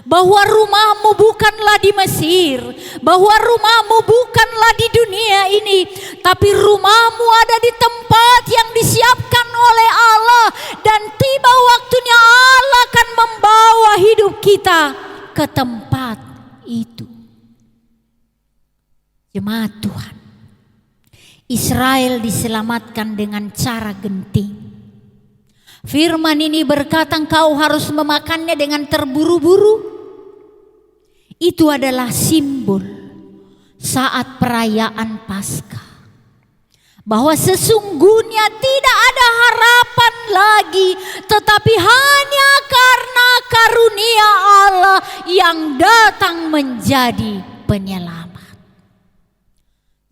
bahwa rumahmu bukanlah di Mesir, bahwa rumahmu bukanlah di dunia ini, tapi rumahmu ada di tempat yang disiapkan oleh Allah, dan tiba waktunya Allah akan membawa hidup kita ke tempat itu. Jemaat Tuhan, Israel diselamatkan dengan cara genting. Firman ini berkata engkau harus memakannya dengan terburu-buru. Itu adalah simbol saat perayaan Paskah, bahwa sesungguhnya tidak ada ada harapan lagi, tetapi hanya karena karunia Allah yang datang menjadi penyelamat.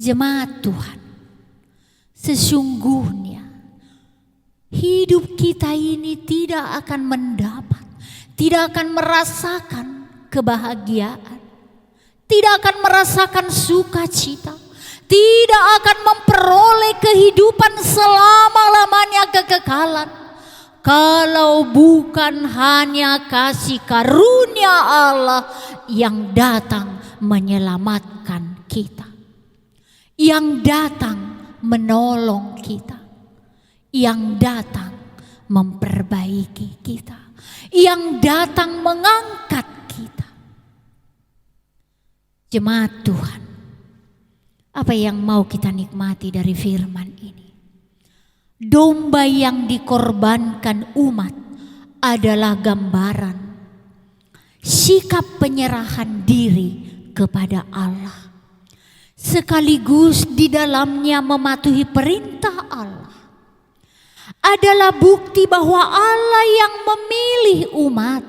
Jemaat Tuhan, sesungguhnya hidup kita ini tidak akan mendapat, tidak akan merasakan kebahagiaan, tidak akan merasakan sukacita, tidak akan memperoleh kehidupan selama-lamanya kekekalan, kalau bukan hanya kasih karunia Allah yang datang menyelamatkan kita, yang datang menolong kita, yang datang memperbaiki kita, yang datang mengangkat kita. Jemaat Tuhan, apa yang mau kita nikmati dari firman ini? Domba yang dikorbankan umat adalah gambaran sikap penyerahan diri kepada Allah, sekaligus di dalamnya mematuhi perintah Allah. Adalah bukti bahwa Allah yang memilih umat.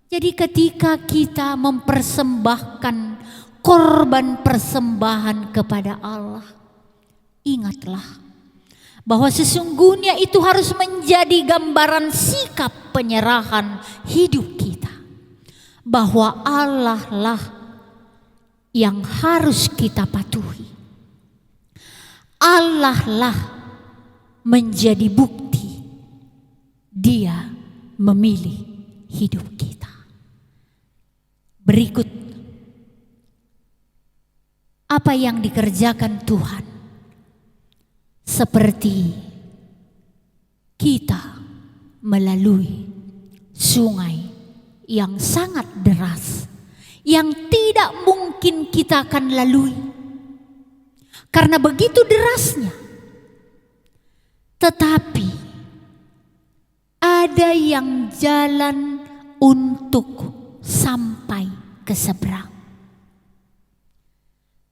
Jadi ketika kita mempersembahkan korban persembahan kepada Allah, ingatlah bahwa sesungguhnya itu harus menjadi gambaran sikap penyerahan hidup kita, bahwa Allah lah yang harus kita patuhi. Allah lah menjadi bukti Dia memilih hidup kita. Berikut apa yang dikerjakan Tuhan, seperti kita melalui sungai yang sangat deras, yang tidak mungkin kita akan lalui karena begitu derasnya. Tetapi ada yang jalan untuk sampai ke seberang.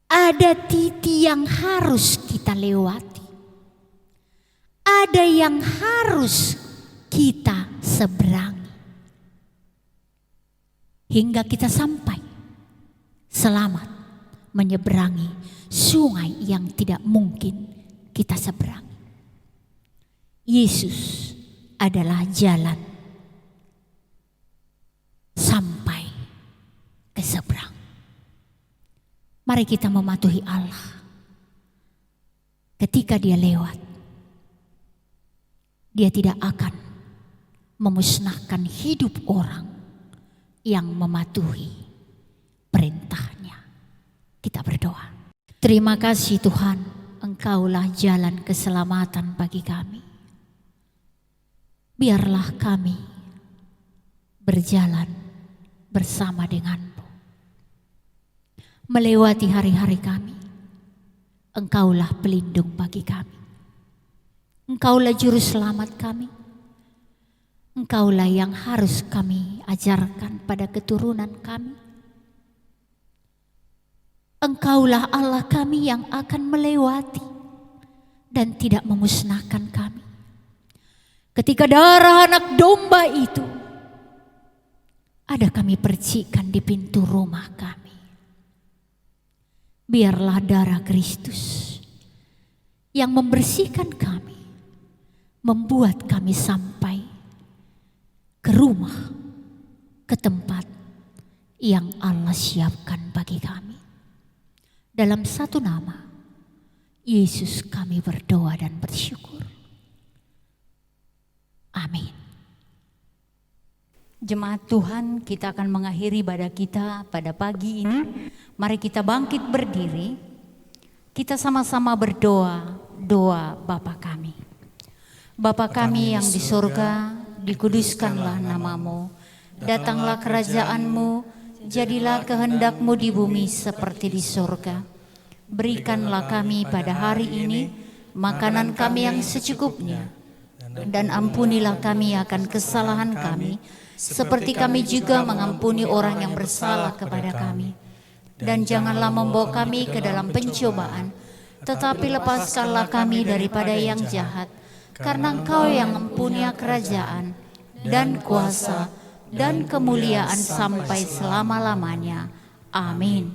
Ada titik yang harus kita lewati. Ada yang harus kita seberangi. Hingga kita sampai selamat menyeberangi sungai yang tidak mungkin kita seberangi. Yesus adalah jalan sampai ke seberang. Mari kita mematuhi Allah. Ketika Dia lewat, Dia tidak akan memusnahkan hidup orang yang mematuhi perintah-Nya. Kita berdoa. Terima kasih Tuhan, Engkaulah jalan keselamatan bagi kami. Biarlah kami berjalan bersama denganmu. Melewati hari-hari kami, Engkaulah pelindung bagi kami. Engkaulah juru selamat kami. Engkaulah yang harus kami ajarkan pada keturunan kami. Engkaulah Allah kami yang akan melewati dan tidak memusnahkan kami. Ketika darah anak domba itu ada kami percikan di pintu rumah kami, biarlah darah Kristus yang membersihkan kami, membuat kami sampai ke rumah, ke tempat yang Allah siapkan bagi kami. Dalam satu nama, Yesus kami berdoa dan bersyukur. Amin. Jemaat Tuhan, kita akan mengakhiri ibadah kita pada pagi ini. Mari kita bangkit berdiri. Kita sama-sama berdoa, doa Bapa kami. Bapa kami yang di surga, dikuduskanlah namamu. Datanglah kerajaanmu, jadilah kehendak-Mu di bumi seperti di surga. Berikanlah kami pada hari ini makanan kami yang secukupnya. Dan ampunilah kami akan kesalahan kami, seperti kami juga mengampuni orang yang bersalah kepada kami. Dan janganlah membawa kami ke dalam pencobaan, tetapi lepaskanlah kami daripada yang jahat. karena Engkau yang mempunyai kerajaan dan kuasa dan kemuliaan sampai selama-lamanya. Amin.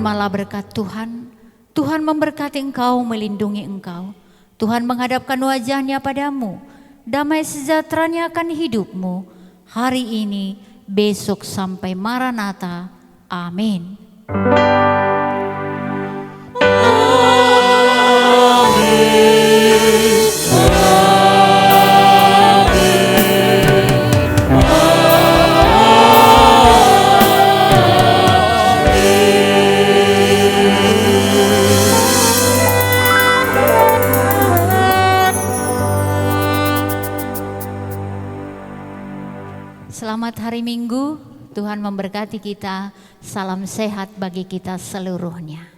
Terimalah berkat Tuhan. Tuhan memberkati engkau, melindungi engkau. Tuhan menghadapkan wajahnya padamu, damai sejahteranya akan hidupmu, hari ini, besok sampai Maranatha. Amin. Selamat hari Minggu, Tuhan memberkati kita. Salam sehat bagi kita seluruhnya.